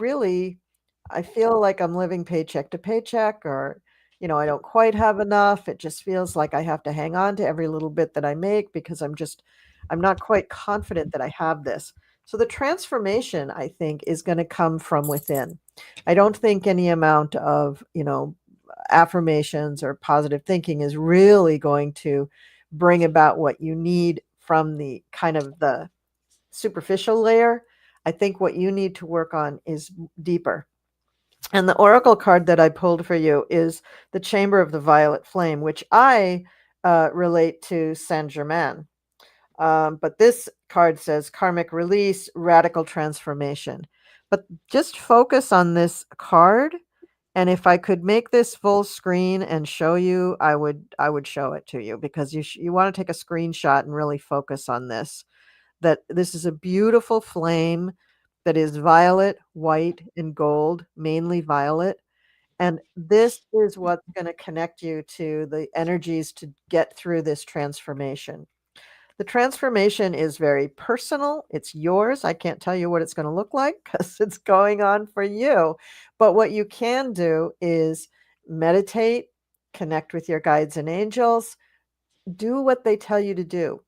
feel like I'm living paycheck to paycheck, or, you know, I don't quite have enough. It just feels like I have to hang on to every little bit that I make because I'm not quite confident that I have this. So the transformation, I think, is going to come from within. I don't think any amount of, you know, affirmations or positive thinking is really going to bring about what you need from the kind of the superficial layer. I think what you need to work on is deeper. And the oracle card that I pulled for you is the Chamber of the Violet Flame, which I relate to Saint Germain. But this card says karmic release, radical transformation. But just focus on this card. And if I could make this full screen and show you, I would show it to you, because you want to take a screenshot and really focus on this. That this is a beautiful flame that is violet, white, and gold, mainly violet. And this is what's going to connect you to the energies to get through this transformation. The transformation is very personal. It's yours. I can't tell you what it's going to look like because it's going on for you. But what you can do is meditate, connect with your guides and angels, do what they tell you to do.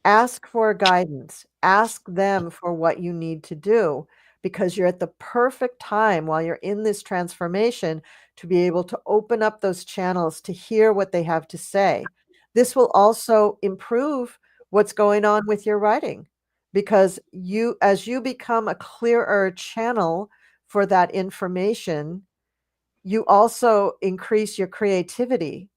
Ask for guidance. Ask them for what you need to do, because you're at the perfect time while you're in this transformation to be able to open up those channels to hear what they have to say. This will also improve what's going on with your writing, because as you become a clearer channel for that information, you also increase your creativity.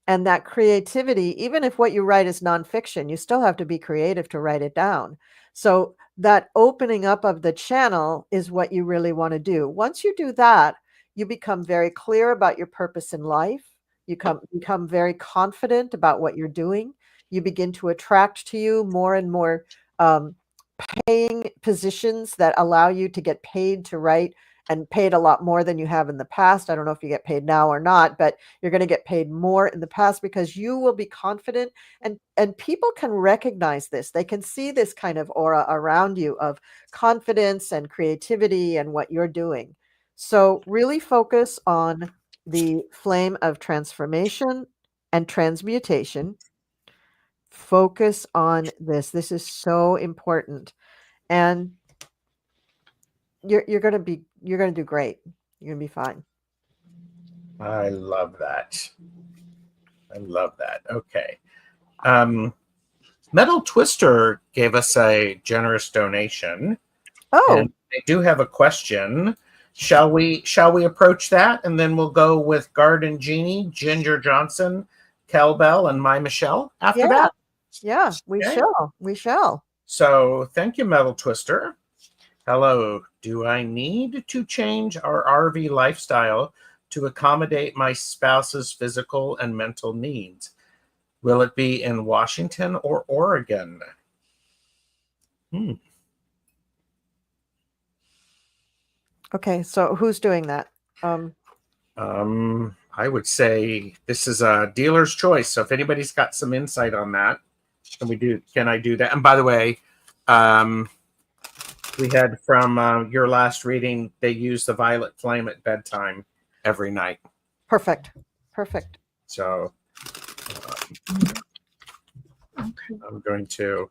And that creativity, even if what you write is nonfiction, you still have to be creative to write it down. So that opening up of the channel is what you really want to do. Once you do that, you become very clear about your purpose in life. You become very confident about what you're doing. You begin to attract to you more and more paying positions that allow you to get paid to write, and paid a lot more than you have in the past. I don't know if you get paid now or not, but you're going to get paid more in the past because you will be confident, and people can recognize this. They can see this kind of aura around you of confidence and creativity and what you're doing. So really focus on the flame of transformation and transmutation. Focus on this. This is so important. And you're going to do great. You're going to be fine. I love that. I love that. Okay. Metal Twister gave us a generous donation. Oh, and they do have a question. Shall we approach that, and then we'll go with Garden Genie, Ginger Johnson, Kel Bell, and My Michelle after that? Yeah, we shall. We shall. So thank you, Metal Twister. Hello. Do I need to change our RV lifestyle to accommodate my spouse's physical and mental needs? Will it be in Washington or Oregon? Okay, so who's doing that? I would say this is a dealer's choice. So if anybody's got some insight on that, can I do that? And by the way, we had from your last reading, they use the violet flame at bedtime every night. Perfect. So Okay. I'm going to.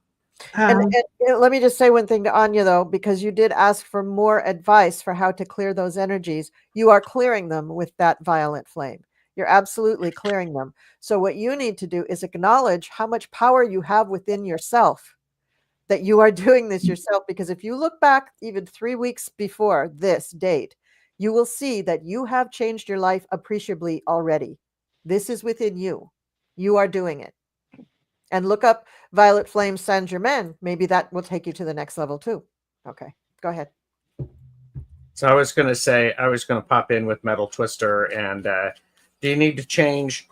And let me just say one thing to Anya, though, because you did ask for more advice for how to clear those energies. You are clearing them with that violet flame. You're absolutely clearing them. So what you need to do is acknowledge how much power you have within yourself, that you are doing this yourself. Because if you look back even 3 weeks before this date, you will see that you have changed your life appreciably already. This is within you. You are doing it. And look up Violet Flame Saint Germain. Maybe that will take you to the next level too. Okay, go ahead. So I was going to pop in with Metal Twister, and do you need to change?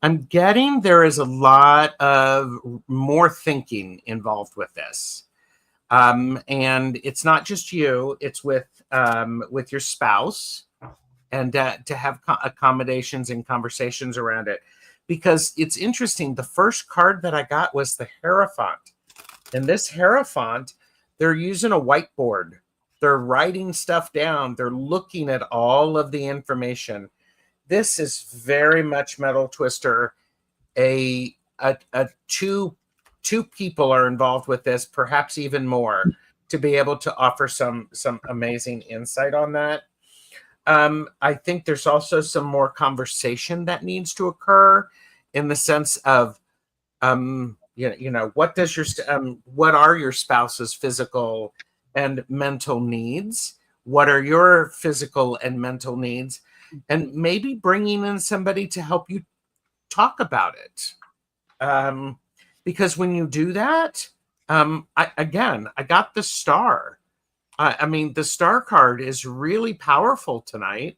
I'm getting there is a lot of more thinking involved with this. And it's not just you, it's with your spouse, and to have accommodations and conversations around it. Because it's interesting, the first card that I got was the Hierophant. And this Hierophant, they're using a whiteboard. They're writing stuff down. They're looking at all of the information. this is very much Metal Twister. Two people are involved with this, perhaps even more, to be able to offer some amazing insight on that. I think there's also some more conversation that needs to occur in the sense of, what does what are your spouse's physical and mental needs? What are your physical and mental needs? And maybe bringing in somebody to help you talk about it. Because when you do that, I got the star. I mean, the star card is really powerful tonight.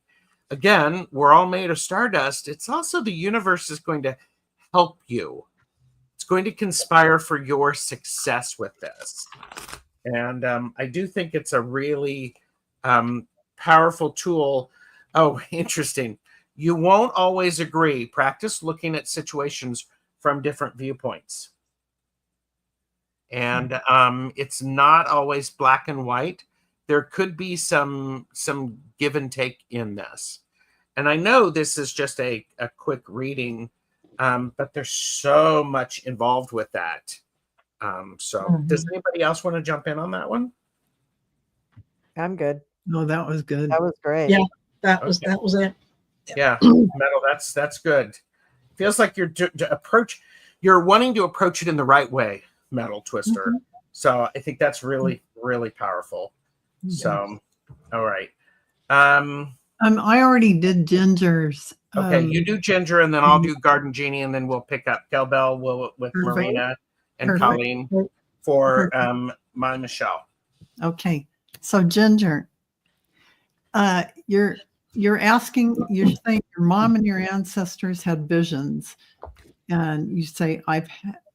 Again, we're all made of stardust. It's also the universe is going to help you. It's going to conspire for your success with this. And I do think it's a really powerful tool. Oh, interesting. You won't always agree. Practice looking at situations from different viewpoints. And it's not always black and white. There could be some give and take in this. And I know this is just a quick reading, but there's so much involved with that. Does anybody else want to jump in on that one? I'm good. No, that was good. That was great. Yeah, that was it. Yeah, Metal, that's good. Feels like you're wanting to approach it in the right way, Metal Twister. Mm-hmm. So I think that's really, really powerful. So, all right. I already did Ginger's. Okay, you do Ginger, and then I'll do Garden Genie, and then we'll pick up Kelbell with Perfect. Marina and Perfect. Colleen for my Michelle. Okay, so Ginger, you're saying your mom and your ancestors had visions, and you say, I've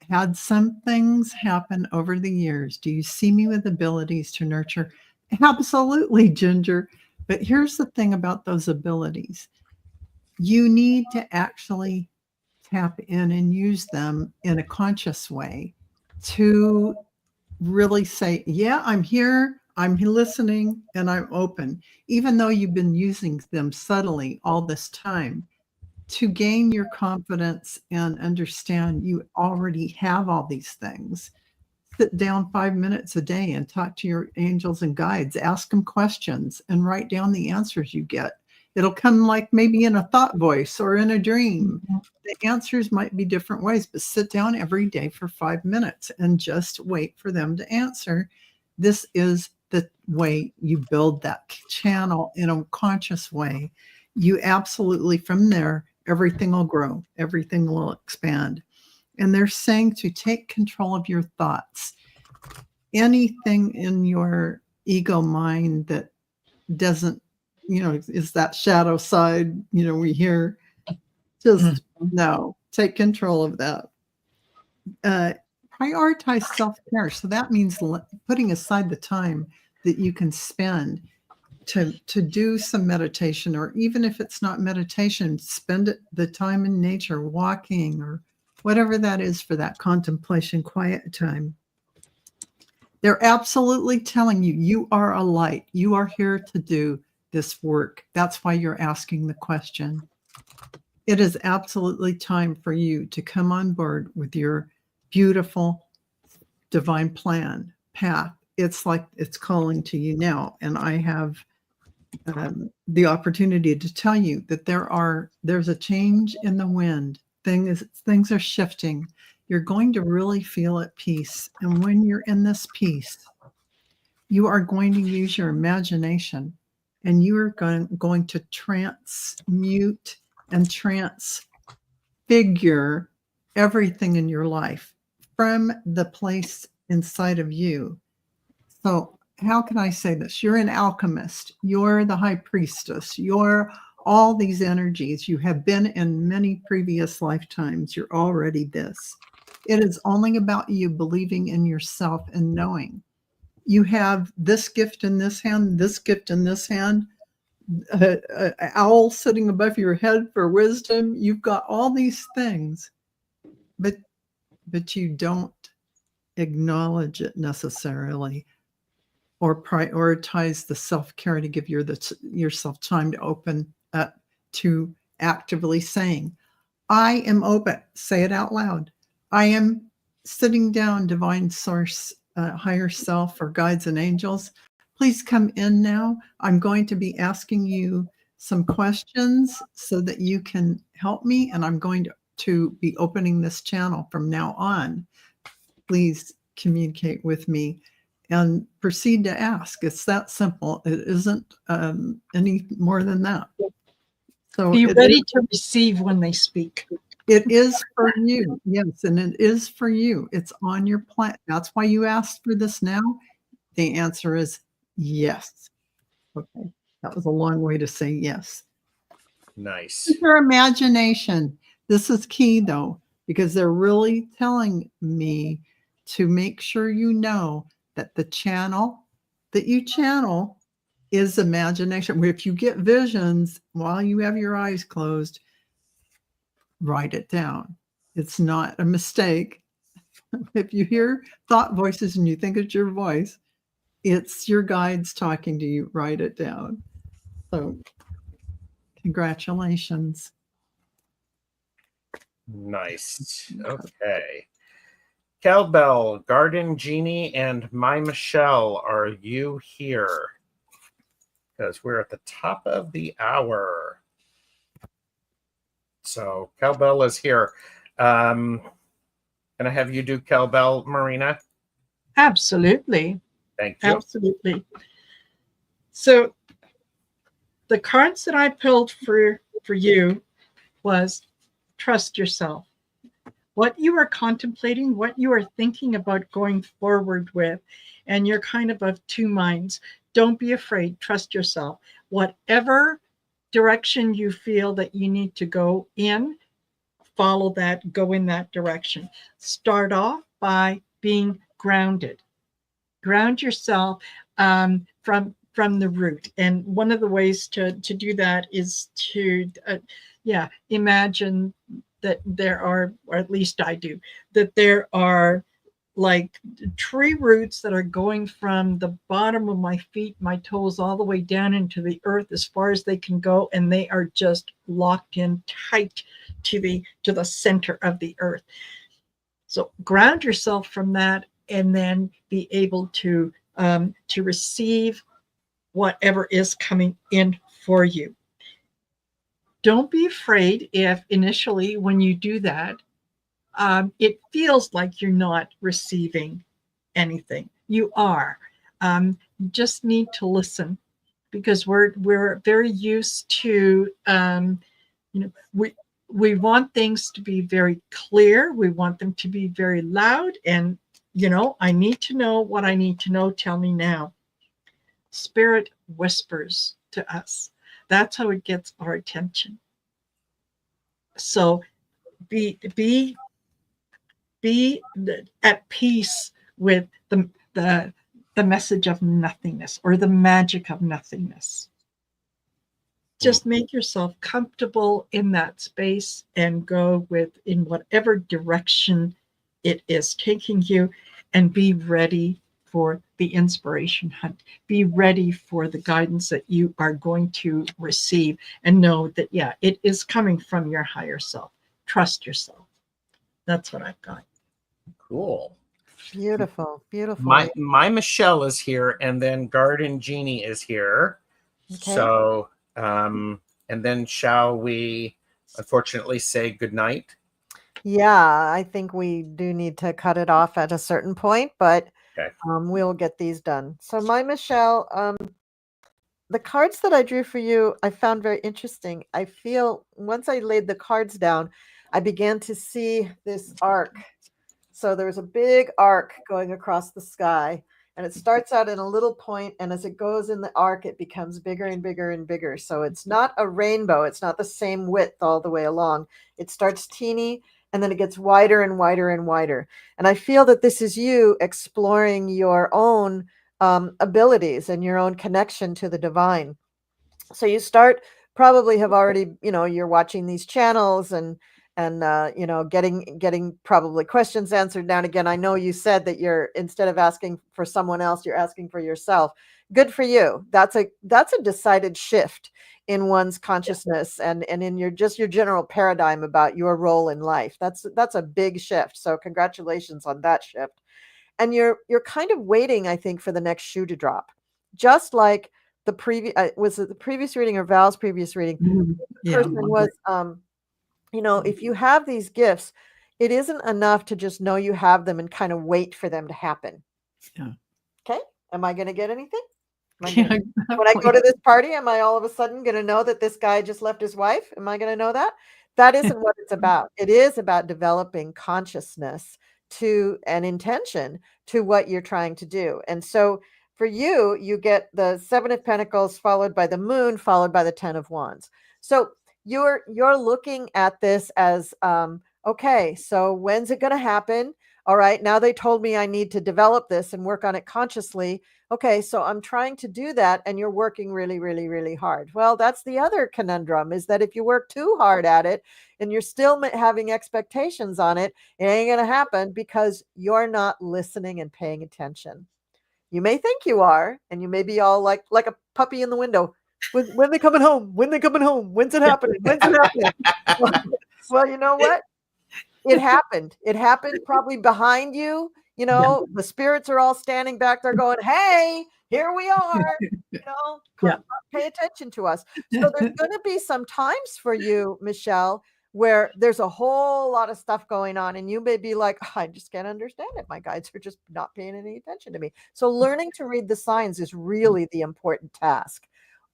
had some things happen over the years. Do you see me with abilities to nurture? Absolutely, Ginger. But here's the thing about those abilities. You need to actually tap in and use them in a conscious way to really say, yeah, I'm here, I'm listening, and I'm open, even though you've been using them subtly all this time. To gain your confidence and understand you already have all these things, sit down 5 minutes a day and talk to your angels and guides, ask them questions and write down the answers you get. It'll come like maybe in a thought voice or in a dream. The answers might be different ways, but sit down every day for 5 minutes and just wait for them to answer. This is the way you build that channel in a conscious way. You absolutely, from there, everything will grow, everything will expand. And they're saying to take control of your thoughts. Anything in your ego mind that doesn't, is that shadow side, we hear, just no, take control of that. Prioritize self-care. So that means putting aside the time that you can spend to do some meditation, or even if it's not meditation, spend the time in nature, walking, or whatever that is for that contemplation, quiet time. They're absolutely telling you, you are a light. You are here to do this work. That's why you're asking the question. It is absolutely time for you to come on board with your beautiful divine plan, path. It's like it's calling to you now. And I have the opportunity to tell you that there's a change in the wind. Things are shifting. You're going to really feel at peace. And when you're in this peace, you are going to use your imagination, and you are going to transmute and transfigure everything in your life from the place inside of you. So how can I say this? You're an alchemist. You're the high priestess. You're all these energies. You have been in many previous lifetimes. You're already this. It is only about you believing in yourself and knowing. You have this gift in this hand, this gift in this hand, an owl sitting above your head for wisdom. You've got all these things, but you don't acknowledge it necessarily, or prioritize the self-care to give yourself time to open up to actively saying, I am open. Say it out loud. I am sitting down, divine source, higher self, or guides and angels. Please come in now. I'm going to be asking you some questions so that you can help me, and I'm going to be opening this channel from now on. Please communicate with me and proceed to ask. It's that simple. It isn't any more than that. So Be ready to receive when they speak. it is for you. Yes, and it is for you. It's on your plan. That's why you asked for this now. The answer is yes. Okay. That was a long way to say yes. Nice. Your imagination. This is key though, because they're really telling me to make sure you know that the channel that you channel is imagination. If you get visions while you have your eyes closed, write it down. It's not a mistake. If you hear thought voices and you think it's your voice, it's your guides talking to you. Write it down. So congratulations. Nice. Okay. Cowbell, Garden Genie, and My Michelle, are you here? Because we're at the top of the hour. So Cowbell is here. Can I have you do Cowbell, Marina? Absolutely. Thank you. Absolutely. So the cards that I pulled for you was trust yourself. What you are contemplating, what you are thinking about going forward with, and you're kind of two minds. Don't be afraid. Trust yourself. Whatever direction you feel that you need to go in, follow that, go in that direction. Start off by being grounded. Ground yourself from the root. And one of the ways to do that is to, imagine that there are, or at least I do, that there are like tree roots that are going from the bottom of my feet, my toes, all the way down into the earth as far as they can go, and they are just locked in tight to the center of the earth. So ground yourself from that, and then be able to receive whatever is coming in for you. Don't be afraid if initially when you do that, it feels like you're not receiving anything. You are. You just need to listen, because we're very used to, we want things to be very clear. We want them to be very loud. And, I need to know what I need to know. Tell me now. Spirit whispers to us. That's how it gets our attention. So be at peace with the message of nothingness, or the magic of nothingness. Just make yourself comfortable in that space and go in whatever direction it is taking you, and be ready for the inspiration hunt. Be ready for the guidance that you are going to receive, and know that, it is coming from your higher self. Trust yourself. That's what I've got. Cool. Beautiful. Beautiful. My Michelle is here, and then Garden Genie is here. Okay. So, and then shall we unfortunately say goodnight? Yeah, I think we do need to cut it off at a certain point, but Okay. we'll get these done. So My Michelle, the cards that I drew for you, I found very interesting. I feel once I laid the cards down, I began to see this arc. So there's a big arc going across the sky, and it starts out in a little point, and as it goes in the arc, it becomes bigger and bigger and bigger. So it's not a rainbow. It's not the same width all the way along. It starts teeny, and then it gets wider and wider and wider. And I feel that this is you exploring your own abilities and your own connection to the divine. So you probably have already, you're watching these channels and and you know, getting probably questions answered now and again. I know you said that you're, instead of asking for someone else, you're asking for yourself. Good for you. That's a decided shift in one's consciousness and in your general paradigm about your role in life. That's a big shift. So congratulations on that shift. And you're kind of waiting, I think, for the next shoe to drop. Just like the previous, was it the previous reading or Val's previous reading? The person was, you know, if you have these gifts, it isn't enough to just know you have them and kind of wait for them to happen. Yeah. Okay. Am I going to get anything? Yeah, When I go to this party, am I all of a sudden going to know that this guy just left his wife? Am I going to know that? That isn't what it's about. It is about developing consciousness to an intention to what you're trying to do. And so for you, you get the 7 of Pentacles followed by the Moon, followed by the 10 of Wands. So you're looking at this as, okay, so when's it going to happen? All right, now they told me I need to develop this and work on it consciously. Okay, so I'm trying to do that, and you're working really, really, really hard. Well, that's the other conundrum, is that if you work too hard at it and you're still having expectations on it, it ain't going to happen because you're not listening and paying attention. You may think you are, and you may be all like a puppy in the window. When they coming home? When they coming home? When's it happening? When's it happening? Well, you know what? It happened. It happened probably behind you. You know, the spirits are all standing back there going, hey, here we are. You know, pay attention to us. So there's going to be some times for you, Michelle, where there's a whole lot of stuff going on. And you may be like, I just can't understand it. My guides are just not paying any attention to me. So learning to read the signs is really the important task.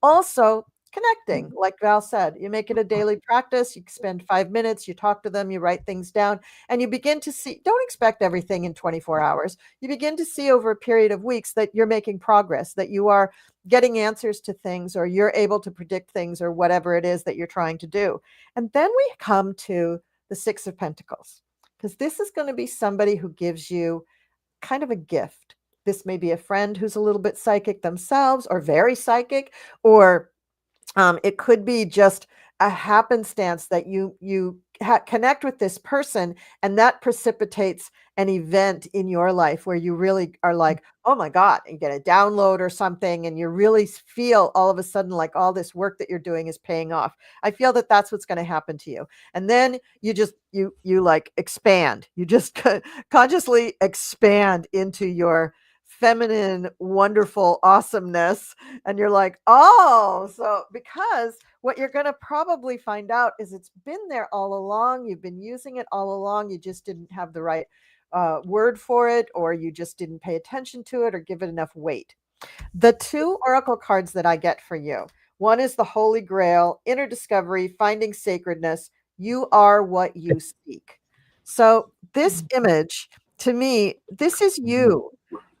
Also, connecting, like Val said, you make it a daily practice. You spend 5 minutes, you talk to them, you write things down, and you begin to see, don't expect everything in 24 hours. You begin to see over a period of weeks that you're making progress, that you are getting answers to things, or you're able to predict things, or whatever it is that you're trying to do. And then we come to the 6 of Pentacles, because this is going to be somebody who gives you kind of a gift. This may be a friend who's a little bit psychic themselves, or very psychic, or it could be just a happenstance that you connect with this person, and that precipitates an event in your life where you really are like, oh my God, you get a download or something, and you really feel all of a sudden like all this work that you're doing is paying off. I feel that that's what's going to happen to you. And then you just, you like expand, you just consciously expand into your feminine, wonderful awesomeness. And you're like, oh, so because what you're going to probably find out is it's been there all along. You've been using it all along. You just didn't have the right word for it, or you just didn't pay attention to it or give it enough weight. The 2 oracle cards that I get for you, one is the Holy Grail, inner discovery, finding sacredness. You are what you seek. So this image, to me, this is you.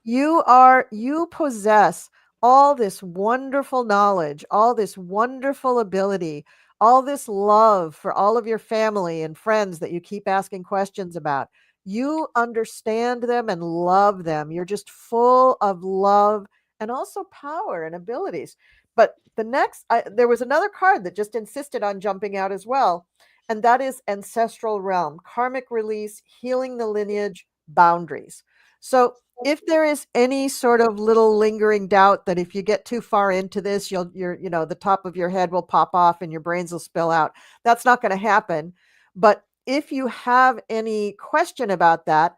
You possess all this wonderful knowledge, all this wonderful ability, all this love for all of your family and friends that you keep asking questions about. You understand them and love them. You're just full of love and also power and abilities. But the next, there was another card that just insisted on jumping out as well. And that is Ancestral Realm, karmic release, healing the lineage, boundaries. So if there is any sort of little lingering doubt that if you get too far into this, the top of your head will pop off and your brains will spill out, that's not going to happen. But if you have any question about that,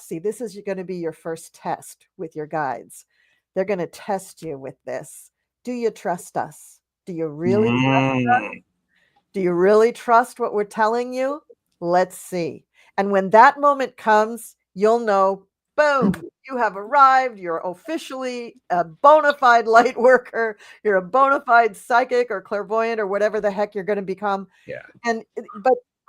see, this is going to be your first test with your guides. They're going to test you with this. Do you trust us? Do you really trust us? Do you really trust what we're telling you? Let's see. And when that moment comes, you'll know, boom, you have arrived. You're officially a bona fide light worker. You're a bona fide psychic or clairvoyant or whatever the heck you're going to become. Yeah.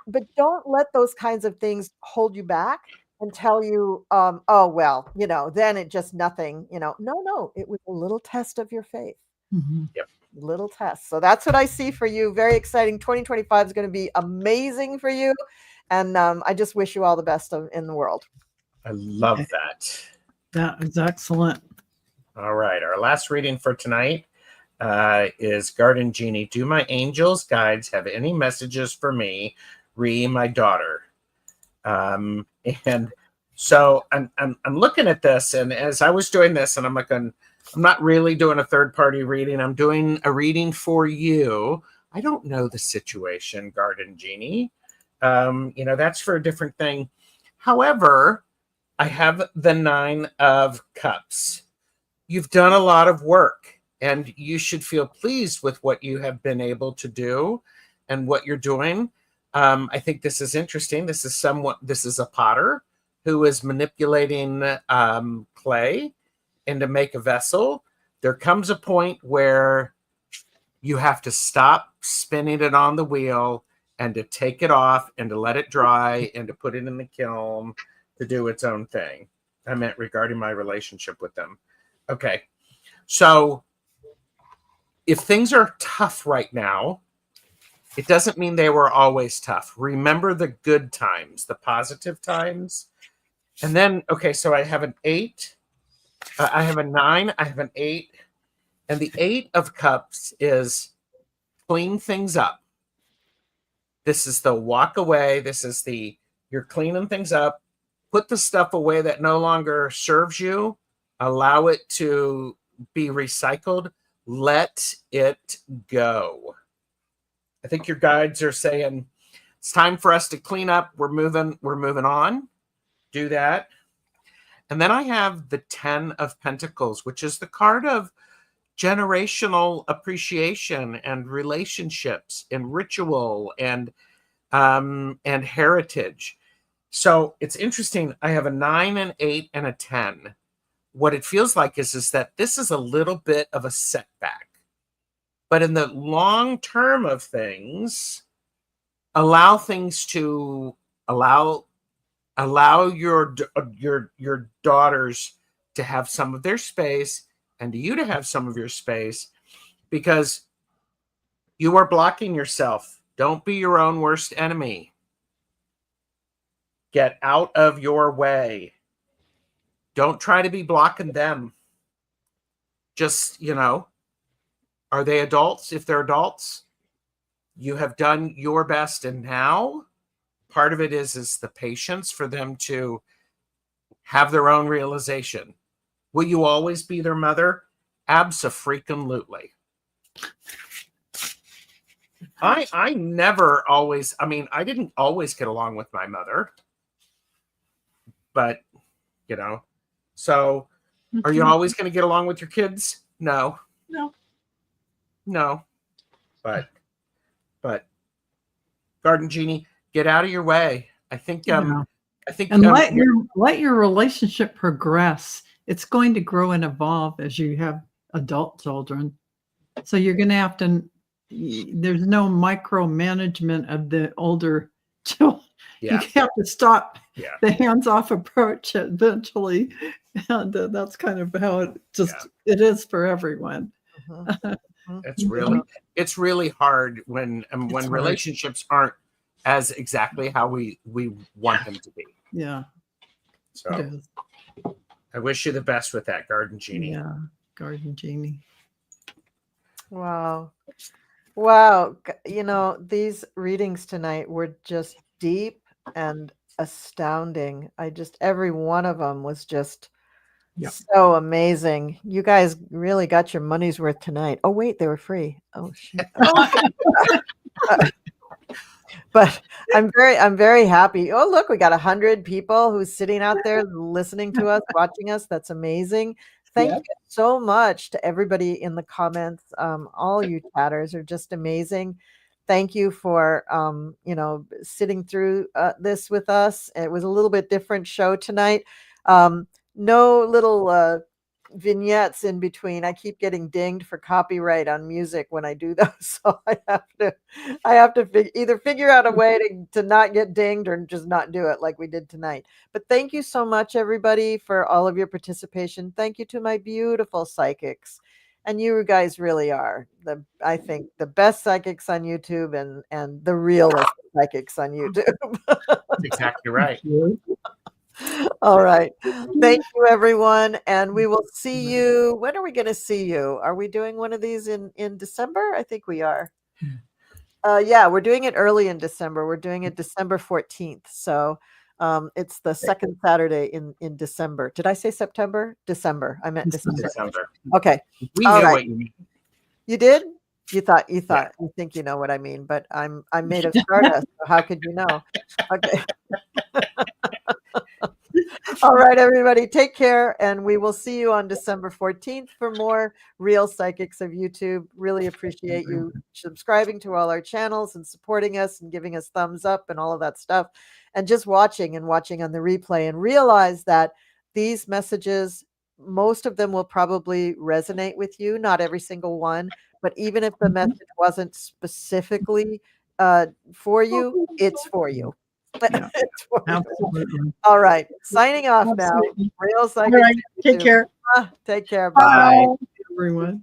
But don't let those kinds of things hold you back and tell you, oh, well, then it just nothing, no, it was a little test of your faith. Mm-hmm. Yep. Little test. So that's what I see for you. Very exciting. 2025 is going to be amazing for you. And I just wish you all the best in the world. I love that. That is excellent. All right. Our last reading for tonight is Garden Genie. Do my angels, guides have any messages for me my daughter. And so I'm looking at this, and as I was doing this, and I'm like, I'm not really doing a third party reading. I'm doing a reading for you. I don't know the situation, Garden Genie. That's for a different thing. However, I have the 9 of Cups. You've done a lot of work, and you should feel pleased with what you have been able to do and what you're doing. I think this is interesting. This is a potter who is manipulating clay and to make a vessel. There comes a point where you have to stop spinning it on the wheel and to take it off and to let it dry and to put it in the kiln to do its own thing. I meant regarding my relationship with them. Okay. So if things are tough right now, it doesn't mean they were always tough. Remember the good times, the positive times. And then, okay, so I have an 8. I have a 9. I have an 8. And the 8 of Cups is clean things up. This is the walk away. This is you're cleaning things up. Put the stuff away that no longer serves you. Allow it to be recycled. Let it go. I think your guides are saying it's time for us to clean up. We're moving on. Do that. And then I have the 10 of Pentacles, which is the card of generational appreciation and relationships and ritual and heritage. So it's interesting. I have a 9, an 8, and a 10. What it feels like is that this is a little bit of a setback. But in the long term of things, allow your daughters to have some of their space and you to have some of your space, because you are blocking yourself. Don't be your own worst enemy. Get out of your way. Don't try to be blocking them. Just, are they adults? If they're adults, you have done your best. And now part of it is the patience for them to have their own realization. Will you always be their mother? Abso-freaking-lutely. I never always, I didn't always get along with my mother. But, so are you always going to get along with your kids? No. But Garden Genie, get out of your way. I think and let your relationship progress. It's going to grow and evolve as you have adult children. So you're going to have to, there's no micromanagement of the older children. Yeah. You have to stop the hands-off approach eventually. And that's kind of how it is for everyone. It's really hard when relationships aren't as exactly how we want them to be. Yeah. So I wish you the best with that, Garden Genie. Yeah, Garden Genie. Wow. These readings tonight were just deep and astounding. Every one of them was just so amazing. You guys really got your money's worth tonight. Oh, wait, they were free. Oh, shit. But I'm very happy. Oh, look, we got 100 people who's sitting out there listening to us, watching us. That's amazing. Thank you so much to everybody in the comments. All you chatters are just amazing. Thank you for, sitting through this with us. It was a little bit different show tonight. No little vignettes in between. I keep getting dinged for copyright on music when I do those, so I have to either figure out a way to not get dinged or just not do it like we did tonight. But thank you so much, everybody, for all of your participation. Thank you to my beautiful psychics, and you guys really are I think the best psychics on YouTube and the realest psychics on YouTube. Exactly right. All right. Thank you, everyone. And we will see you. When are we going to see you? Are we doing one of these in December? I think we are. Yeah, we're doing it early in December. We're doing it December 14th. So it's the second Saturday in December. Did I say September? December. I meant December. December. Okay. We All knew right. what you mean. You did? You thought Yeah. you think you know what I mean, but I'm made of stardust. So how could you know? Okay. All right, everybody, take care, and we will see you on December 14th for more Real Psychics of YouTube. Really appreciate you subscribing to all our channels and supporting us and giving us thumbs up and all of that stuff, and just watching on the replay, and realize that these messages, most of them will probably resonate with you, not every single one, but even if the message wasn't specifically for you, it's for you. Yeah, It's for you. absolutely. All right. Signing off now. Absolutely. Real All Psychics. right. Take YouTube. care. Take care. Bye-bye. Everyone.